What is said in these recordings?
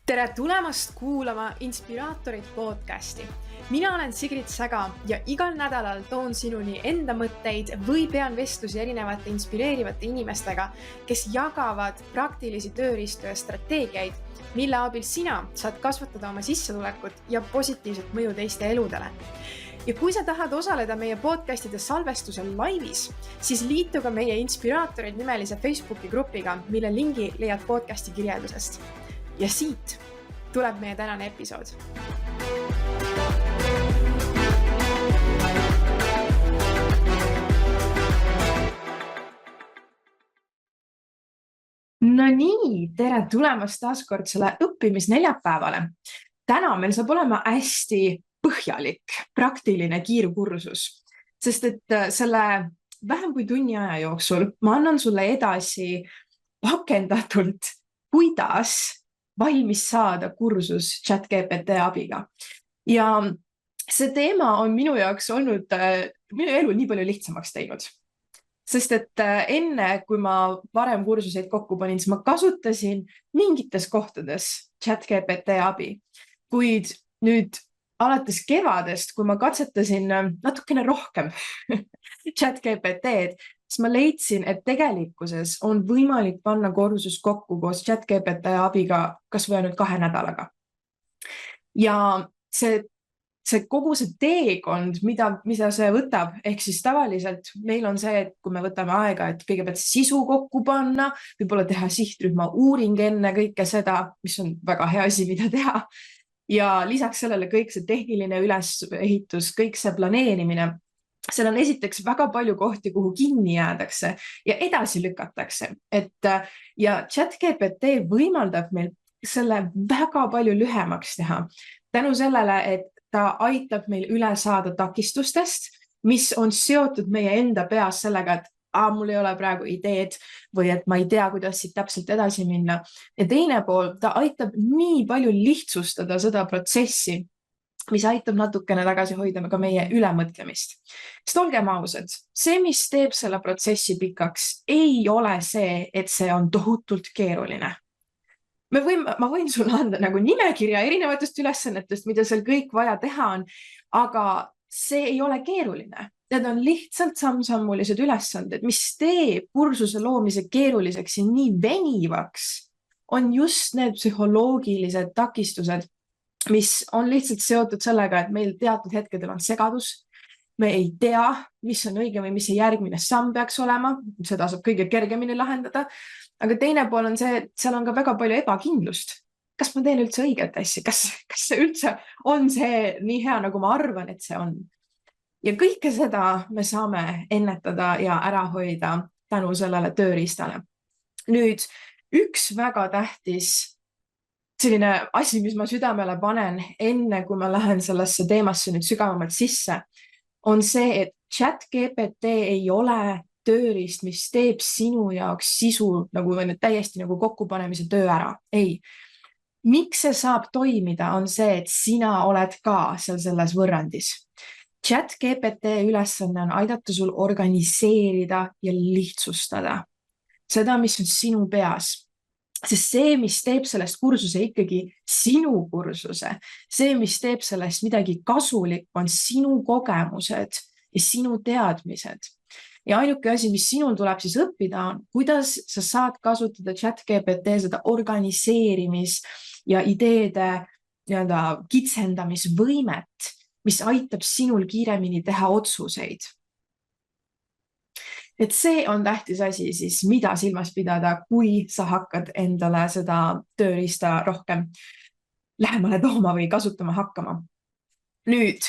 Tere tulemast kuulama Inspiraatorid podcasti. Mina olen Sigrid Säga ja igal nädalal toon sinuni enda mõtteid või pean vestlusi erinevate inspireerivate inimestega, kes jagavad praktilisi tööriistu ja strateegiaid, mille abil sina saad kasvatada oma sissetulekut ja positiivset mõju teiste eludele. Ja kui sa tahad osaleda meie podcastide salvestusel laivis, siis liitu ka meie Inspiraatorid nimelise Facebooki grupiga, mille lingi leiad podcasti kirjeldusest. Ja siit tuleb meie tänane episood. No nii, tere tulemast taaskordsele õppimisneljapäevale. Täna meil saab olema hästi põhjalik, praktiline kiirkursus, sest et selle vähem kui tunni aja jooksul ma annan sulle edasi pakendatult, kuidas valmis saada kursus ChatGPT abiga. Ja see teema on minu jaoks olnud minu elu nii palju lihtsamaks teinud. Sest et enne, kui ma varem kursuseid kokku panin, siis ma kasutasin mingites kohtades ChatGPT abi. Kuid nüüd alates kevadest, kui ma katsetasin natukene rohkem ChatGPT-d, siis ma leidsin, et tegelikkuses on võimalik panna kursus kokku koos ChatGPT abiga kas või ainult 2 nädalaga. Ja see kogu see teekond, mida see võtab, ehk siis tavaliselt meil on see, et kui me võtame aega, et kõigepealt sisu kokku panna, võib-olla teha sihtrühma uuring enne kõike seda, mis on väga hea asi, mida teha. Ja lisaks sellele kõik see tehniline ülesehitus, kõik see planeerimine, seal on esiteks väga palju kohti, kuhu kinni jäädakse ja edasi lükatakse. Ja ChatGPT võimaldab meil selle väga palju lühemaks teha. Tänu sellele, et ta aitab meil üle saada takistustest, mis on seotud meie enda peas sellega, et mul ei ole praegu ideed või et ma ei tea, kuidas siit täpselt edasi minna. Ja teine pool, ta aitab nii palju lihtsustada seda protsessi, mis aitab natukene tagasi hoida ka meie ülemõtlemist. Sest olgem ausad, see, mis teeb selle protsessi pikaks, ei ole see, et see on tohutult keeruline. Ma võin sulle anda nagu nimekirja erinevatest ülesannetest, mida seal kõik vaja teha on, aga see ei ole keeruline. Need on lihtsalt samm-sammulised ülesanded, mis teeb kursuse loomise keeruliseks ja nii venivaks, on just need psühholoogilised takistused, mis on lihtsalt seotud sellega, et meil teatud hetkedel on segadus. Me ei tea, mis on õige või mis see järgmine samm peaks olema. Seda saab kõige kergemini lahendada. Aga teine pool on see, et seal on ka väga palju ebakindlust. Kas ma teen üldse õiget asja? Kas see üldse on see nii hea, nagu ma arvan, et see on? Ja kõike seda me saame ennetada ja ära hoida tänu sellele tööriistale. Nüüd, üks väga tähtis selline asi, mis ma südamele panen enne, kui ma lähen sellesse teemasse nüüd sügavamalt sisse, on see, et ChatGPT ei ole tööriist, mis teeb sinu jaoks sisu täiesti kokkupanemise töö ära. Ei. Miks see saab toimida, on see, et sina oled ka selles võrrandis. ChatGPT ülesanne on aidata sul organiseerida ja lihtsustada seda, mis on sinu peas. Sest see, mis teeb sellest kursuse ikkagi sinu kursuse, see, mis teeb sellest midagi kasulik, on sinu kogemused ja sinu teadmised. Ja ainuke asi, mis sinul tuleb siis õppida, on, kuidas sa saad kasutada ChatGPT seda organiseerimis- ja ideede kitsendamisvõimet, mis aitab sinul kiiremini teha otsuseid. Et see on tähtis asi siis, mida silmas pidada, kui sa hakkad endale seda tööriista rohkem lähemale tooma või kasutama hakkama. Nüüd,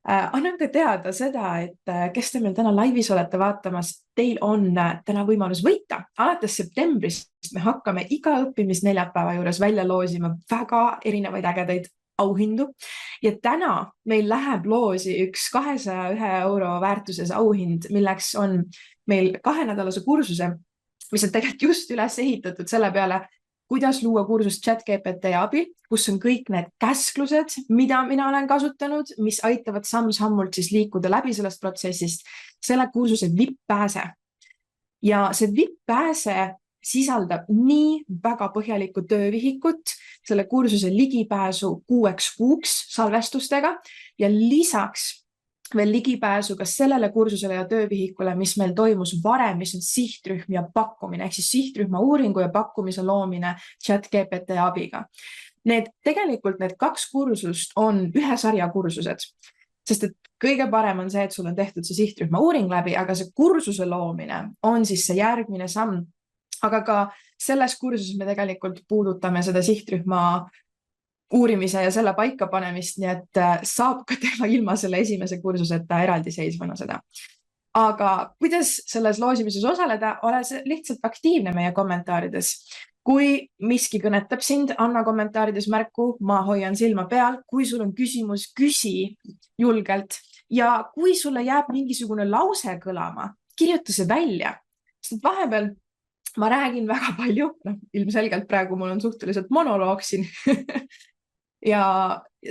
annan ka teada seda, et kes te meil täna laivis olete vaatamas, teil on täna võimalus võita. Alates septembrist me hakkame iga õppimisneljapäeva juures välja loosima väga erinevaid ägedaid auhindu. Ja täna meil läheb loosi üks 201 € väärtuses auhind, milleks on meil 2-nädalase kursuse, mis on tegelikult just üles ehitatud selle peale, kuidas luua kursust ChatGPT abil, kus on kõik need käsklused, mida mina olen kasutanud, mis aitavad samm-sammult siis liikuda läbi sellest protsessist, selle kursuse VIP-pääse. Ja see VIP-pääse sisaldab nii väga põhjalikku töövihikut, selle kursuse ligipääsu 6 kuuks salvestustega ja lisaks veel ligipääsu ka sellele kursusele ja töövihikule, mis meil toimus varem, mis on sihtrühm ja pakkumine, ehk siis sihtrühma uuringu ja pakkumise loomine ChatGPT abiga. Tegelikult need 2 kursust on ühe sarja kursused, sest et kõige parem on see, et sul on tehtud see sihtrühma uuring läbi, aga see kursuse loomine on siis see järgmine samm. Aga ka selles kursuses me tegelikult puudutame seda sihtrühma uurimise ja selle paika panemist, nii et saab ka teha ilma selle esimese kursuseta eraldiseisvana seda. Aga kuidas selles loosimises osaleda, ole lihtsalt aktiivne meie kommentaarides. Kui miski kõnetab sind, anna kommentaarides märku, ma hoian silma peal. Kui sul on küsimus, küsi julgelt. Ja kui sulle jääb mingisugune lause kõlama, kirjuta see välja. Sest vahepeal ma räägin väga palju, ilmselgelt praegu mul on suhteliselt monoloog siin. Ja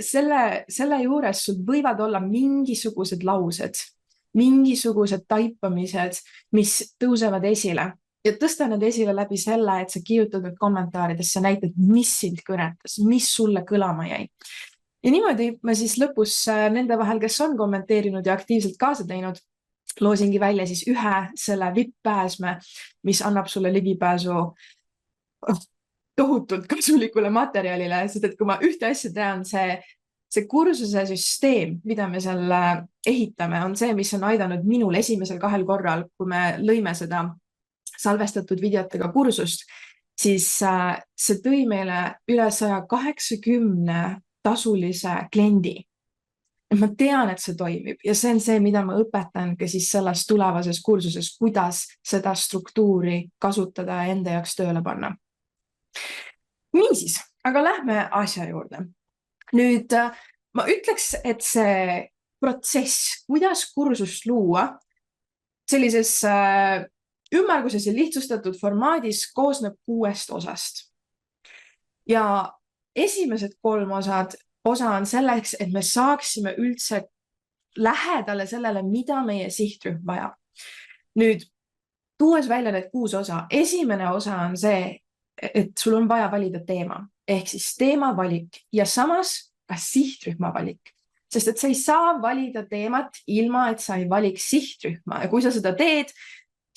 selle juures sul võivad olla mingisugused laused, mingisugused taipamised, mis tõusevad esile. Ja tõsta need esile läbi selle, et sa kirjutad need kommentaaridesse, näitad, mis sind kõnetas, mis sulle kõlama jäi. Ja niimoodi me siis lõpus nende vahel, kes on kommenteerinud ja aktiivselt kaasa teinud, loosingi välja siis ühe selle VIP-pääsme, mis annab sulle ligipääsu tohutult kasulikule materjalile, sest et kui ma ühte asja tean, see kursuse süsteem, mida me seal ehitame, on see, mis on aidanud minul esimesel 2 korral, kui me lõime seda salvestatud videotega kursust, siis see tõi meile üle 180 tasulise kliendi. Ma tean, et see toimib ja see on see, mida ma õpetan ka siis selles tulevases kursuses, kuidas seda struktuuri kasutada ja enda jaoks tööle panna. Niisiis, aga lähme asja juurde. Nüüd ma ütleks, et see protsess, kuidas kursust luua sellises ümmarguses ja lihtsustatud formaadis koosneb 6 osast. Ja esimesed 3 osa on selleks, et me saaksime üldse lähedale sellele, mida meie sihtrühm vajab. Nüüd, tuues välja need 6 osa. Esimene osa on see, et sul on vaja valida teema, ehk siis teema valik ja samas ka sihtrühma valik. Sest et sa ei saa valida teemat ilma, et sa ei valiks sihtrühma. Ja kui sa seda teed,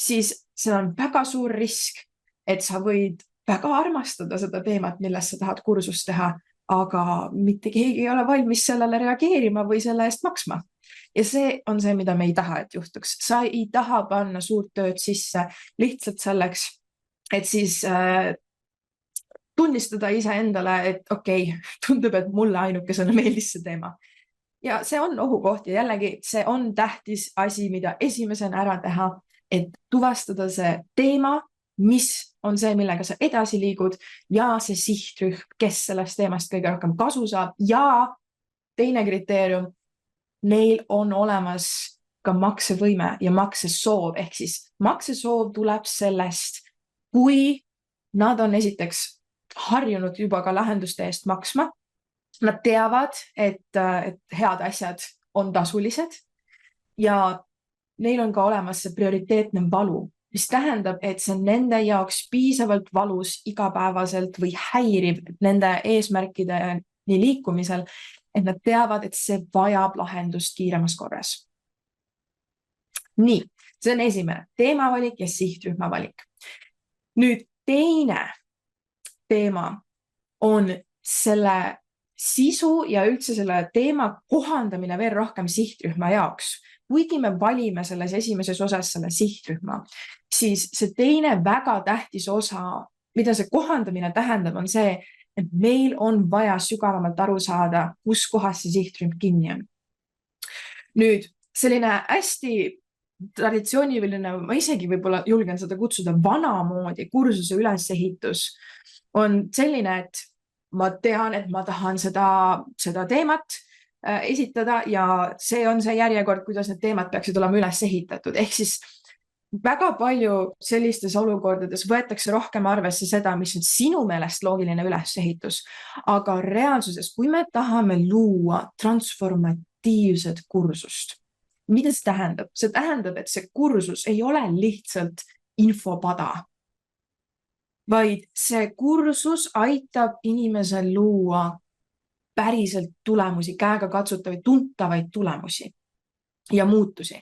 siis see on väga suur risk, et sa võid väga armastada seda teemat, millest sa tahad kursust teha, aga mitte keegi ei ole valmis sellele reageerima või selle eest maksma. Ja see on see, mida me ei taha, et juhtuks. Sa ei taha panna suurt tööd sisse lihtsalt selleks, et siis tunnistada ise endale, et okei, tundub, et mulle ainukesena meeldis see teema. Ja see on ohukoht ja jällegi see on tähtis asi, mida esimesena ära teha, et tuvastada see teema, mis on see, millega sa edasi liigud ja see sihtrühm, kes sellest teemast kõige rohkem kasu saab ja teine kriteerium, neil on olemas ka maksevõime ja maksesoov, ehk siis maksesoov tuleb sellest, kui nad on esiteks harjunud juba ka lahenduste eest maksma, nad teavad, et head asjad on tasulised ja neil on ka olemas see prioriteetne valu, mis tähendab, et see on nende jaoks piisavalt valus igapäevaselt või häiriv nende eesmärkideni liikumisel, et nad teavad, et see vajab lahendust kiiremas korras. Nii, see on esimene teemavalik ja sihtrühma valik. Nüüd teine teema on selle sisu ja üldse selle teema kohandamine veel rohkem sihtrühma jaoks. Kuigi me valime selles esimeses osas selle sihtrühma, siis see teine väga tähtis osa, mida see kohandamine tähendab, on see, et meil on vaja sügavamalt aru saada, kus kohas see sihtrühm kinni on. Nüüd, selline hästi traditsiooniline, ma isegi võib-olla julgen seda kutsuda vanamoodi kursuse ülesehitus, on selline, et ma tean, et ma tahan seda teemat esitada ja see on see järjekord, kuidas need teemad peaksid olema üles ehitatud. Ehk siis väga palju sellistes olukordades võetakse rohkem arvesse seda, mis on sinu meelest loogiline ülesehitus. Aga reaalsuses, kui me tahame luua transformatiivset kursust, mida see tähendab? See tähendab, et see kursus ei ole lihtsalt infopada. vaid see kursus aitab inimesel luua päriselt tulemusi, käega katsutavaid, tuntavaid tulemusi ja muutusi.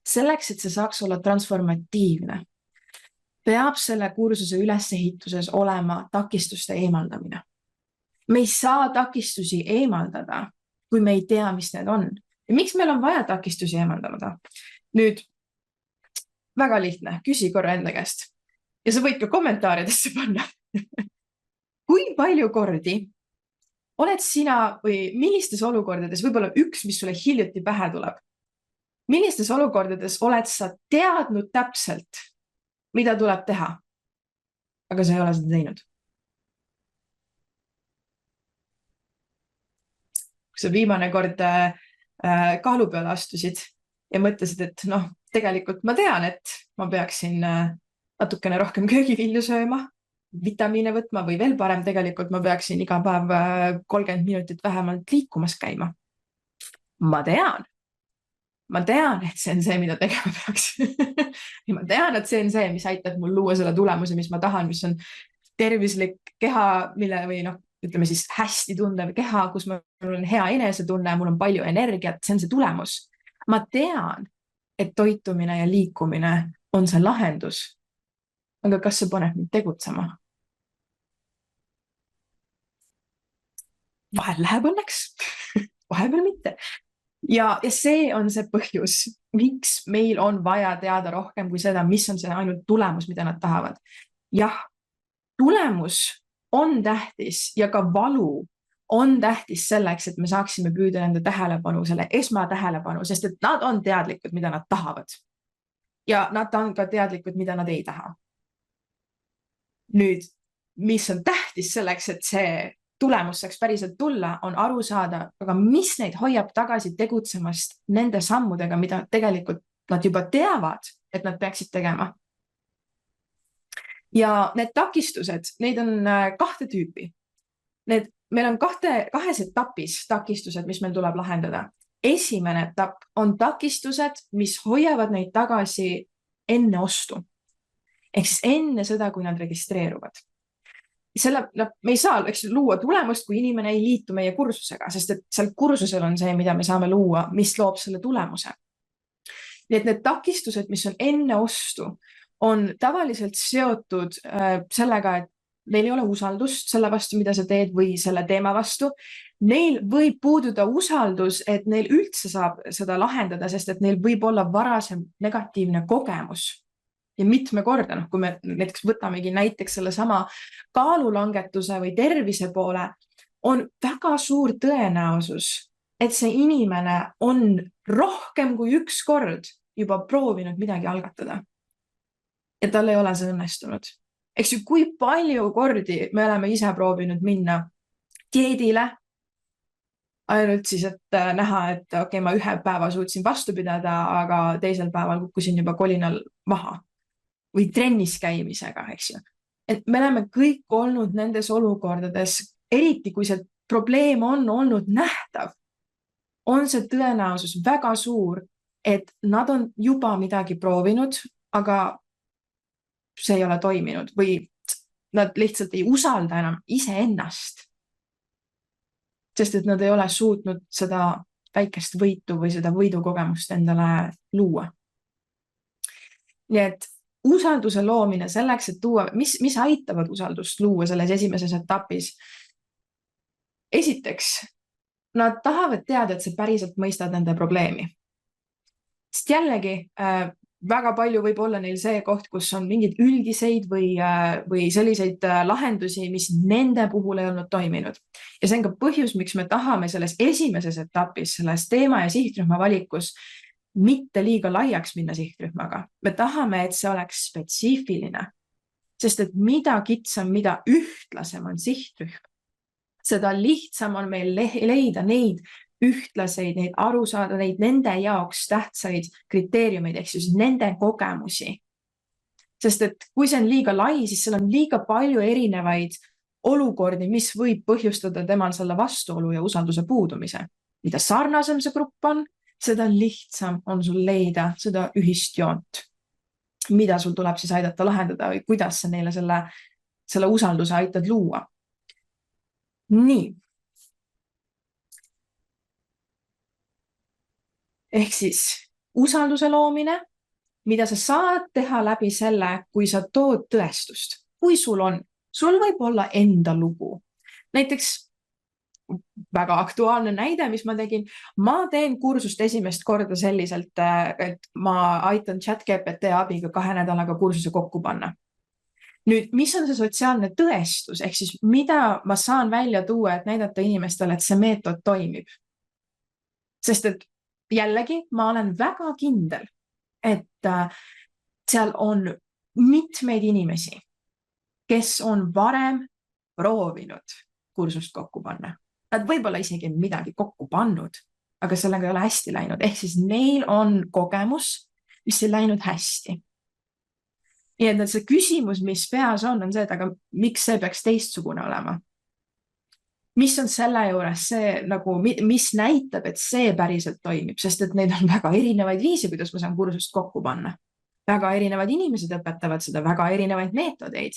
Selleks, et see saaks olla transformatiivne, peab selle kursuse ülesehituses olema takistuste eemaldamine. Me ei saa takistusi eemaldada, kui me ei tea, mis need on. Ja miks meil on vaja takistusi eemaldada? Nüüd, väga lihtne, küsi korra enda käest. Ja sa võid ka kommentaaridesse panna. Kui palju kordi oled sina või millistes olukordades, võib-olla üks, mis sulle hiljuti pähe tuleb, millistes olukordades oled sa teadnud täpselt, mida tuleb teha, aga sa ei ole seda teinud? Kui sa viimane kord kaalu peale astusid ja mõtlesid, et tegelikult ma tean, et ma peaksin natukene rohkem köögivilju sööma, vitamiine võtma või veel parem, tegelikult ma peaksin iga päev 30 minutit vähemalt liikumas käima. Ma tean, et see on see, mida tegema peaks. Ja ma tean, et see on see, mis aitab mul luua selle tulemuse, mis ma tahan, mis on tervislik keha, mille või ütleme siis hästi tundev keha, kus mul on hea enesetunne, mul on palju energiat, see on see tulemus. Ma tean, et toitumine ja liikumine on see lahendus. Aga kas see paneb mind tegutsema? Vahel läheb õnneks, vahepeal mitte. Ja see on see põhjus, miks meil on vaja teada rohkem kui seda, mis on see ainult tulemus, mida nad tahavad. Jah, tulemus on tähtis ja ka valu on tähtis selleks, et me saaksime püüda nende tähelepanu, selle esmatähelepanu, sest et nad on teadlikud, mida nad tahavad. Ja nad on ka teadlikud, mida nad ei taha. Nüüd, mis on tähtis selleks, et see tulemus saaks päriselt tulla, on aru saada, aga mis neid hoiab tagasi tegutsemast nende sammudega, mida tegelikult nad juba teavad, et nad peaksid tegema. Ja need takistused, neid on 2 tüüpi. Meil on kahes etapis takistused, mis meil tuleb lahendada. Esimene etapp on takistused, mis hoiavad neid tagasi enne ostu. Ehk siis enne seda, kui nad registreeruvad. Me ei saa luua tulemust, kui inimene ei liitu meie kursusega, sest et seal kursusel on see, mida me saame luua, mis loob selle tulemuse. Nii et need takistused, mis on enne ostu, on tavaliselt seotud sellega, et neil ei ole usaldust selle vastu, mida sa teed või selle teema vastu. Neil võib puududa usaldus, et neil üldse saab seda lahendada, sest et neil võib olla varasem negatiivne kogemus. Ja mitme korda, kui me näiteks võtamegi näiteks selle sama kaalulangetuse või tervise poole, on väga suur tõenäosus, et see inimene on rohkem kui üks kord juba proovinud midagi algatada. Ja tal ei ole see õnnestunud. Eks ju, kui palju kordi me oleme ise proovinud minna dieedile, ainult siis, et näha, et okei, ma 1 päeva suutsin vastu pidada, aga teisel päeval kukkusin juba kolinal maha. Või trennis käimisega, eks ju. Et me oleme kõik olnud nendes olukordades, eriti kui see probleem on olnud nähtav, on see tõenäosus väga suur, et nad on juba midagi proovinud, aga see ei ole toiminud või nad lihtsalt ei usalda enam iseennast. Sest et nad ei ole suutnud seda väikest võitu või seda võidukogemust endale luua. Nii et usalduse loomine selleks, et tuua, mis aitavad usaldust luua selles esimeses etapis. Esiteks, nad tahavad teada, et sa päriselt mõistad nende probleemi. Sest jällegi, väga palju võib olla neil see koht, kus on mingid üldiseid või selliseid lahendusi, mis nende puhul ei olnud toiminud. Ja see on ka põhjus, miks me tahame selles esimeses etapis, selles teema ja sihtrühma valikus mitte liiga laiaks minna sihtrühmaga. Me tahame, et see oleks spetsiifiline, sest et mida kitsam, mida ühtlasem on sihtrühm, seda lihtsam on meil leida neid ühtlaseid, neid aru saada, neid nende jaoks tähtsaid kriteeriumeid, ehk siis nende kogemusi. Sest et kui see on liiga lai, siis seal on liiga palju erinevaid olukordi, mis võib põhjustada temal selle vastuolu ja usalduse puudumise. Mida sarnasem see grupp on, seda lihtsam on sul leida seda ühist joont, mida sul tuleb siis aidata lahendada või kuidas sa neile selle selle usalduse aitad luua. Nii. Ehk siis usalduse loomine, mida sa saad teha läbi selle, kui sa tood tõestust. Kui sul võib olla enda lugu. Näiteks väga aktuaalne näide, mis ma tegin. Ma teen kursust esimest korda selliselt, et ma aitan ChatGPT abiga 2 nädalaga kursuse kokku panna. Nüüd, mis on see sotsiaalne tõestus, ehk siis mida ma saan välja tuua, et näidata inimestele, et see meetod toimib. Sest et jällegi, ma olen väga kindel, et seal on mitmeid inimesi, kes on varem proovinud kursust kokku panna. Nad võib-olla isegi midagi kokku pannud, aga sellega ei ole hästi läinud. Ehk siis neil on kogemus, mis ei läinud hästi. Ja et see küsimus, mis peas on see, et aga miks see peaks teistsugune olema? Mis on selle juures see, nagu, mis näitab, et see päriselt toimib, sest et neid on väga erinevaid viise, kuidas ma saan kursust kokku panna. Väga erinevad inimesed õpetavad seda, väga erinevaid meetodeid.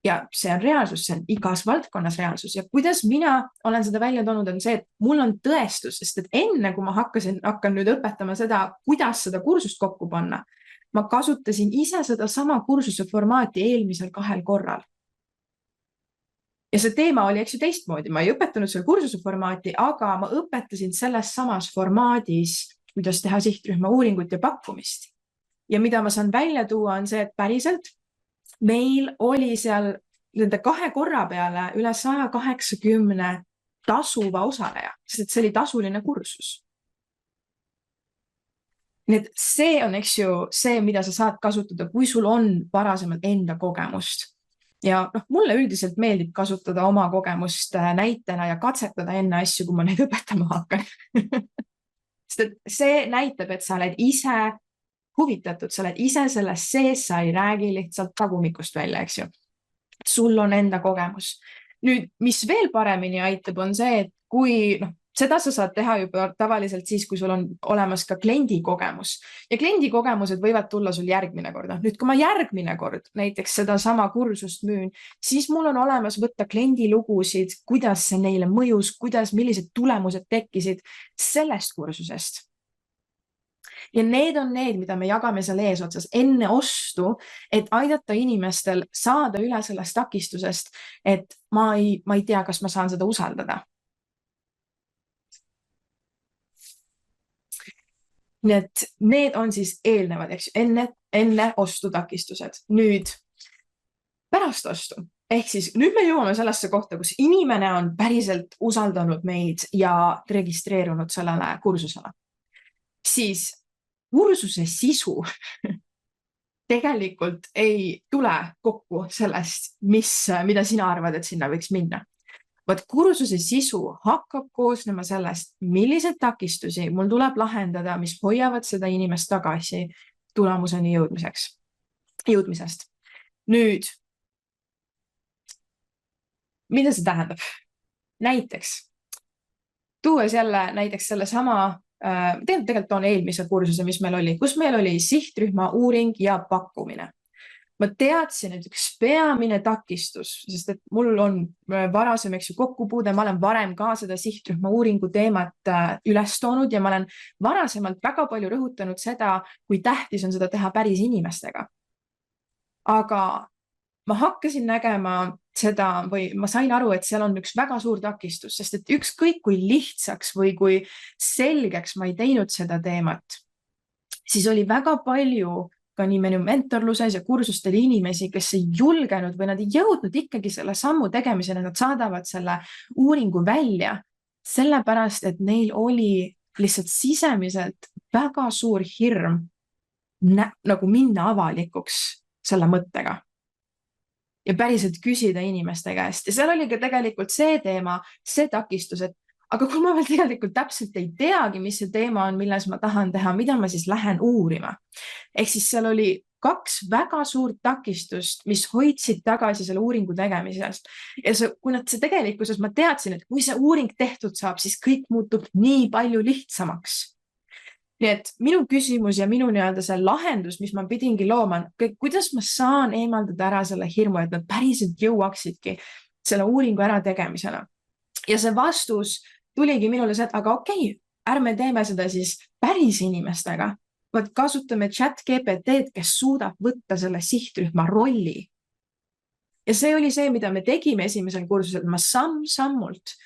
Ja see on reaalsus, see on igas valdkonnas reaalsus. Ja kuidas mina olen seda välja toonud, on see, et mul on tõestus, sest et enne, kui ma hakkan nüüd õpetama seda, kuidas seda kursust kokku panna, ma kasutasin ise seda sama kursuse formaati eelmisel 2 korral. Ja see teema oli, eks ju, teistmoodi. Ma ei õpetanud selle kursuse formaati, aga ma õpetasin selles samas formaadis, kuidas teha sihtrühma uuringut ja pakkumist. Ja mida ma saan välja tuua, on see, et päriselt meil oli seal nende 2 korra peale üle 180 tasuva osaleja, sest see oli tasuline kursus. Nii et see on, eks ju, see, mida sa saad kasutada, kui sul on varasemalt enda kogemust. Ja mulle üldiselt meeldib kasutada oma kogemust näitena ja katsetada enne asju, kui ma neid õpetama hakkan. Sest et see näitab, et sa oled ise huvitatud, sa oled ise selles sees, sa ei räägi lihtsalt tagumikust välja, eks ju. Sul on enda kogemus. Nüüd, mis veel paremini aitab, on see, et kui seda sa saad teha juba tavaliselt siis, kui sul on olemas ka kliendi kogemus. Ja kliendi kogemused võivad tulla sul järgmine kord. Nüüd, kui ma järgmine kord näiteks seda sama kursust müün, siis mul on olemas võtta kliendi lugusid, kuidas see neile mõjus, millised tulemused tekkisid sellest kursusest. Ja need on need, mida me jagame seal eesotsas enne ostu, et aidata inimestel saada üle sellest takistusest, et ma ei tea, kas ma saan seda usaldada. Nii et need on siis eelnevad, eks, enne ostu takistused. Nüüd pärast ostu. Ehk siis nüüd me jõuame sellesse kohta, kus inimene on päriselt usaldanud meid ja registreerunud sellele kursusele. Siis kursuse sisu tegelikult ei tule kokku sellest, mida sina arvad, et sinna võiks minna. Vaat kursuse sisu hakkab koosnema sellest, millised takistusi mul tuleb lahendada, mis hoiavad seda inimest tagasi tulemuseni jõudmisest. Nüüd, mida see tähendab? Näiteks, tuues jälle näiteks selle sama, tegelikult on eelmise kursuse, mis meil oli, kus meil oli sihtrühma uuring ja pakkumine. Ma teadsin, et üks peamine takistus, sest et mul on varasem kokkupuude, ma olen varem ka seda sihtrühma uuringu teemat üles toonud ja ma olen varasemalt väga palju rõhutanud seda, kui tähtis on seda teha päris inimestega. Aga ma hakkasin nägema seda või ma sain aru, et seal on üks väga suur takistus, sest et ükskõik kui lihtsaks või kui selgeks ma ei teinud seda teemat, siis oli väga palju ka nii minu mentorluses ja kursustel inimesi, kes ei julgenud või nad ei jõudnud ikkagi selle sammu tegemisena, nad saadavad selle uuringu välja, sellepärast, et neil oli lihtsalt sisemiselt väga suur hirm nagu minna avalikuks selle mõttega. Ja päriselt küsida inimeste käest. Ja seal oli ka tegelikult see teema, see takistus, et aga kui ma veel tegelikult täpselt ei teagi, mis see teema on, milles ma tahan teha, mida ma siis lähen uurima. Ehk siis seal oli 2 väga suurt takistust, mis hoidsid tagasi selle uuringu tegemisest. Ja kui see tegelikkuses ma teadsin, et kui see uuring tehtud saab, siis kõik muutub nii palju lihtsamaks. Nii et minu küsimus ja minu nii-öelda see lahendus, mis ma pidingi looma, kuidas ma saan eemaldada ära selle hirmu, et nad päriselt jõuaksidki selle uuringu ära tegemisena. Ja see vastus tuligi minule see, et aga okei, ärme teeme seda siis päris inimestega, vaid kasutame ChatGPT-d, kes suudab võtta selle sihtrühma rolli. Ja see oli see, mida me tegime esimesel kursusel, ma samm-sammult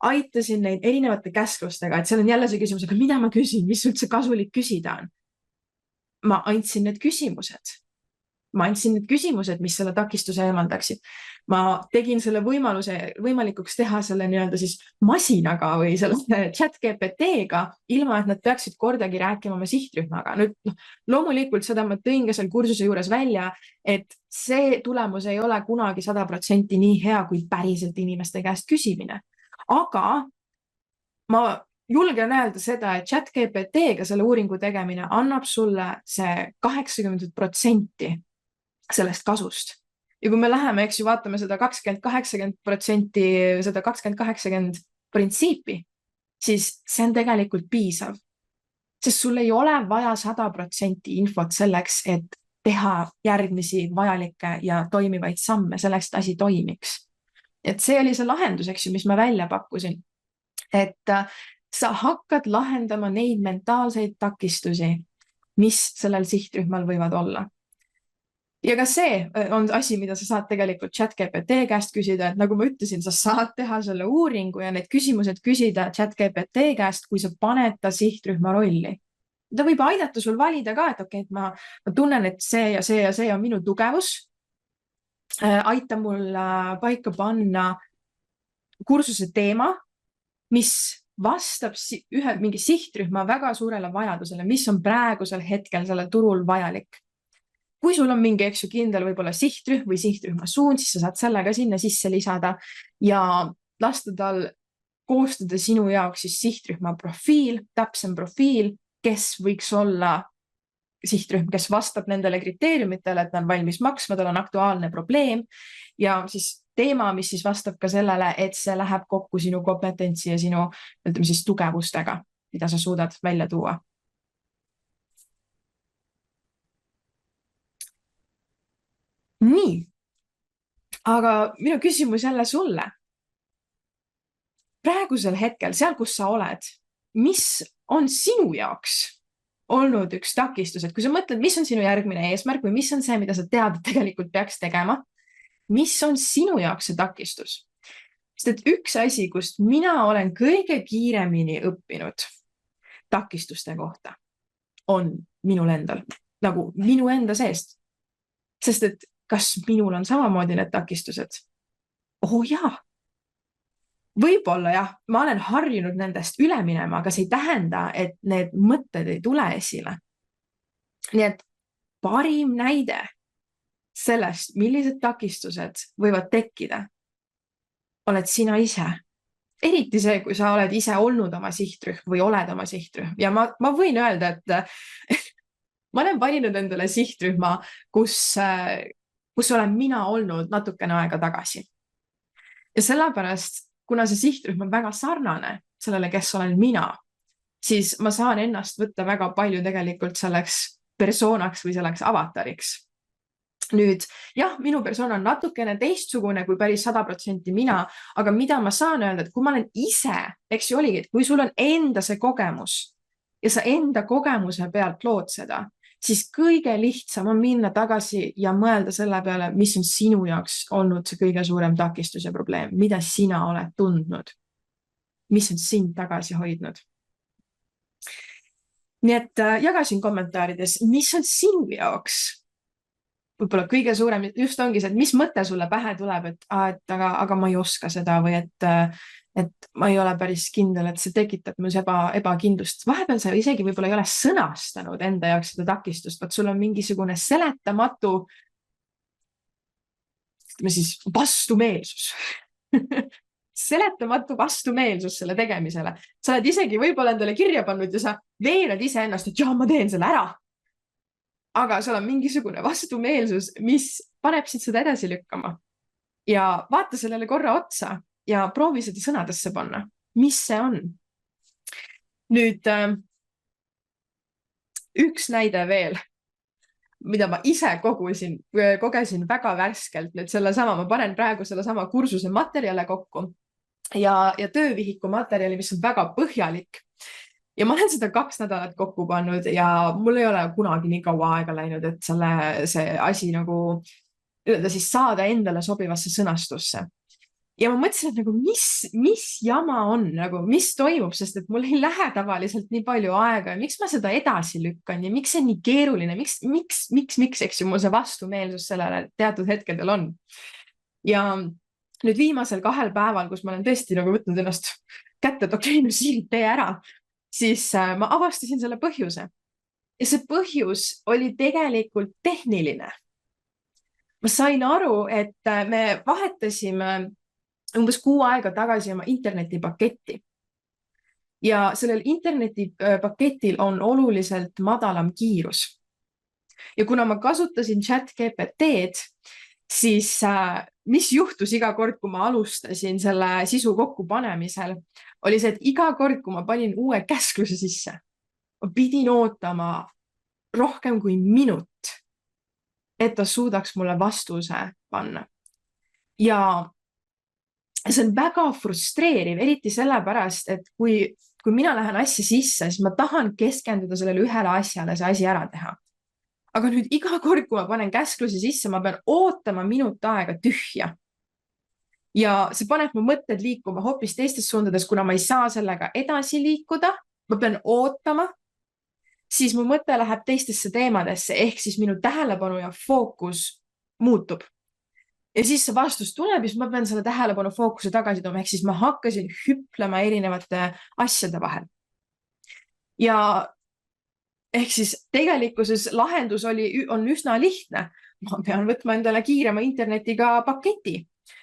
aitasin neid erinevate käsklustega, et seal on jälle see küsimus, aga mida ma küsin, mis üldse kasulik küsida on? Ma andsin need küsimused. Ma andsin need küsimused, mis selle takistuse eemaldaksid. Ma tegin selle võimalikuks teha selle nii-öelda siis masinaga või selle ChatGPT-ga, ilma et nad peaksid kordagi rääkima oma sihtrühmaga. Nüüd, loomulikult seda ma tõin ka seal kursuse juures välja, et see tulemus ei ole kunagi 100% nii hea, kui päriselt inimeste käest küsimine. Aga ma julgen öelda seda, et ChatGPT-ga selle uuringu tegemine annab sulle see 80% sellest kasust. Ja kui me läheme, eks ju, vaatame seda 20-80%, seda 20-80 printsiipi, siis see on tegelikult piisav. Sest sul ei ole vaja 100% infot selleks, et teha järgmisi vajalikke ja toimivaid samme selleks, et asi toimiks. Et see oli see lahendus, eks ju, mis ma välja pakkusin. Et sa hakkad lahendama neid mentaalseid takistusi, mis sellel sihtrühmal võivad olla. Ja ka see on asi, mida sa saad tegelikult ChatGPT käest küsida, et nagu ma ütlesin, sa saad teha selle uuringu ja need küsimused küsida ChatGPT käest, kui sa paned ta sihtrühma rolli. Ta võib aidata sul valida ka, et okei, et ma tunnen, et see ja see ja see on minu tugevus. Aita mul paika panna kursuse teema, mis vastab mingi sihtrühma väga suurele vajadusele, mis on praegusel hetkel sellel turul vajalik. Kui sul on mingi kindel võib-olla sihtrühm või sihtrühma suund, siis sa saad selle ka sinna sisse lisada ja lasta tal koostada sinu jaoks siis sihtrühma profiil, täpsem profiil, kes võiks olla sihtrühm, kes vastab nendele kriteeriumitele, et ta on valmis maksma, tal on aktuaalne probleem ja siis teema, mis siis vastab ka sellele, et see läheb kokku sinu kompetentsi ja sinu, ütleme siis tugevustega, mida sa suudad välja tuua. Nii, aga minu küsimus jälle sulle. Praegusel hetkel, seal kus sa oled, mis on sinu jaoks olnud üks takistus, et kui sa mõtled, mis on sinu järgmine eesmärk või mis on see, mida sa tead, et tegelikult peaks tegema, mis on sinu jaoks see takistus? Sest et üks asi, kust mina olen kõige kiiremini õppinud takistuste kohta, on minul endal, nagu minu enda seest. Sest et kas minul on samamoodi need takistused? Oh jaa. Võib-olla jah, ma olen harjunud nendest üle minema, aga see ei tähenda, et need mõtted ei tule esile. Nii et parim näide sellest, millised takistused võivad tekkida, oled sina ise. Eriti see, kui sa oled ise olnud oma sihtrühm või oled oma sihtrühm. Ja ma võin öelda, et ma olen valinud endale sihtrühma, kus olen mina olnud natukene aega tagasi. Ja sellepärast, kuna see sihtrühm on väga sarnane sellele, kes olen mina, siis ma saan ennast võtta väga palju tegelikult selleks persoonaks või selleks avatariks. Nüüd, jah, minu persoon on natukene teistsugune kui päris 100% mina, aga mida ma saan öelda, et kui ma olen ise, eks ju oligi, et kui sul on enda see kogemus ja sa enda kogemuse pealt lood seda, siis kõige lihtsam on minna tagasi ja mõelda selle peale, mis on sinu jaoks olnud see kõige suurem takistus ja probleem, mida sina oled tundnud, mis on sind tagasi hoidnud. Nii et jagasin kommentaarides, mis on sinu jaoks võib-olla kõige suurem, just ongi see, et mis mõte sulle pähe tuleb, et aga ma ei oska seda või et ma ei ole päris kindel, et see tekitab mul ebakindlust. Vahepeal sa isegi võib-olla ei ole sõnastanud enda jaoks seda takistust, vaid sul on mingisugune seletamatu, ütleme siis, vastumeelsus. Seletamatu vastumeelsus selle tegemisele. Sa oled isegi võib-olla endale kirja pannud ja sa veenad ise ennast, et jah, ma teen selle ära. Aga seal on mingisugune vastumeelsus, mis paneb siit seda edasi lükkama. Ja vaata sellele korra otsa ja proovi seda sõnadesse panna. Mis see on? Nüüd, üks näide veel, mida ma ise kogesin väga värskelt. Nüüd ma panen praegu sellesama kursuse materjale kokku ja töövihiku materjali, mis on väga põhjalik. Ja ma olen seda 2 nädalat kokku pannud ja mul ei ole kunagi nii kaua aega läinud, et see asi nagu siis saada endale sobivasse sõnastusse. Ja ma mõtlesin, et nagu mis jama on, nagu mis toimub, sest et mul ei lähe tavaliselt nii palju aega ja miks ma seda edasi lükkan ja miks see nii keeruline, miks, eks ju, mul see vastumeelsus sellele teatud hetkedel on. Ja nüüd viimasel 2 päeval, kus ma olen tõesti nagu võtnud ennast kätte, et okei, no siin tee ära, siis ma avastasin selle põhjuse. Ja see põhjus oli tegelikult tehniline. Ma sain aru, et me vahetasime umbes 6 aega tagasi oma internetipaketti. Ja sellel internetipaketil on oluliselt madalam kiirus. Ja kuna ma kasutasin ChatGPT-d, siis mis juhtus iga kord, kui ma alustasin selle sisu kokkupanemisel, oli see, et iga kord, kui ma panin uue käskluse sisse, ma pidin ootama rohkem kui minut, et ta suudaks mulle vastuse panna. Ja see on väga frustreeriv, eriti sellepärast, et kui mina lähen asja sisse, siis ma tahan keskenduda sellele ühele asjale, see asi ära teha. Aga nüüd iga kord, kui ma panen käsklusi sisse, ma pean ootama minut aega tühja. Ja see paneb mu mõtted liikuma hoopis teistes suundades, kuna ma ei saa sellega edasi liikuda, ma pean ootama, siis mu mõte läheb teistesse teemadesse, ehk siis minu tähelepanu ja fookus muutub. Ja siis see vastus tuleb, siis ma pean selle tähelepanu fookuse tagasi tooma, ehk siis ma hakkasin hüplema erinevate asjade vahel. Ja ehk siis tegelikkuses lahendus on üsna lihtne. Ma pean võtma endale kiirema internetiga paketi.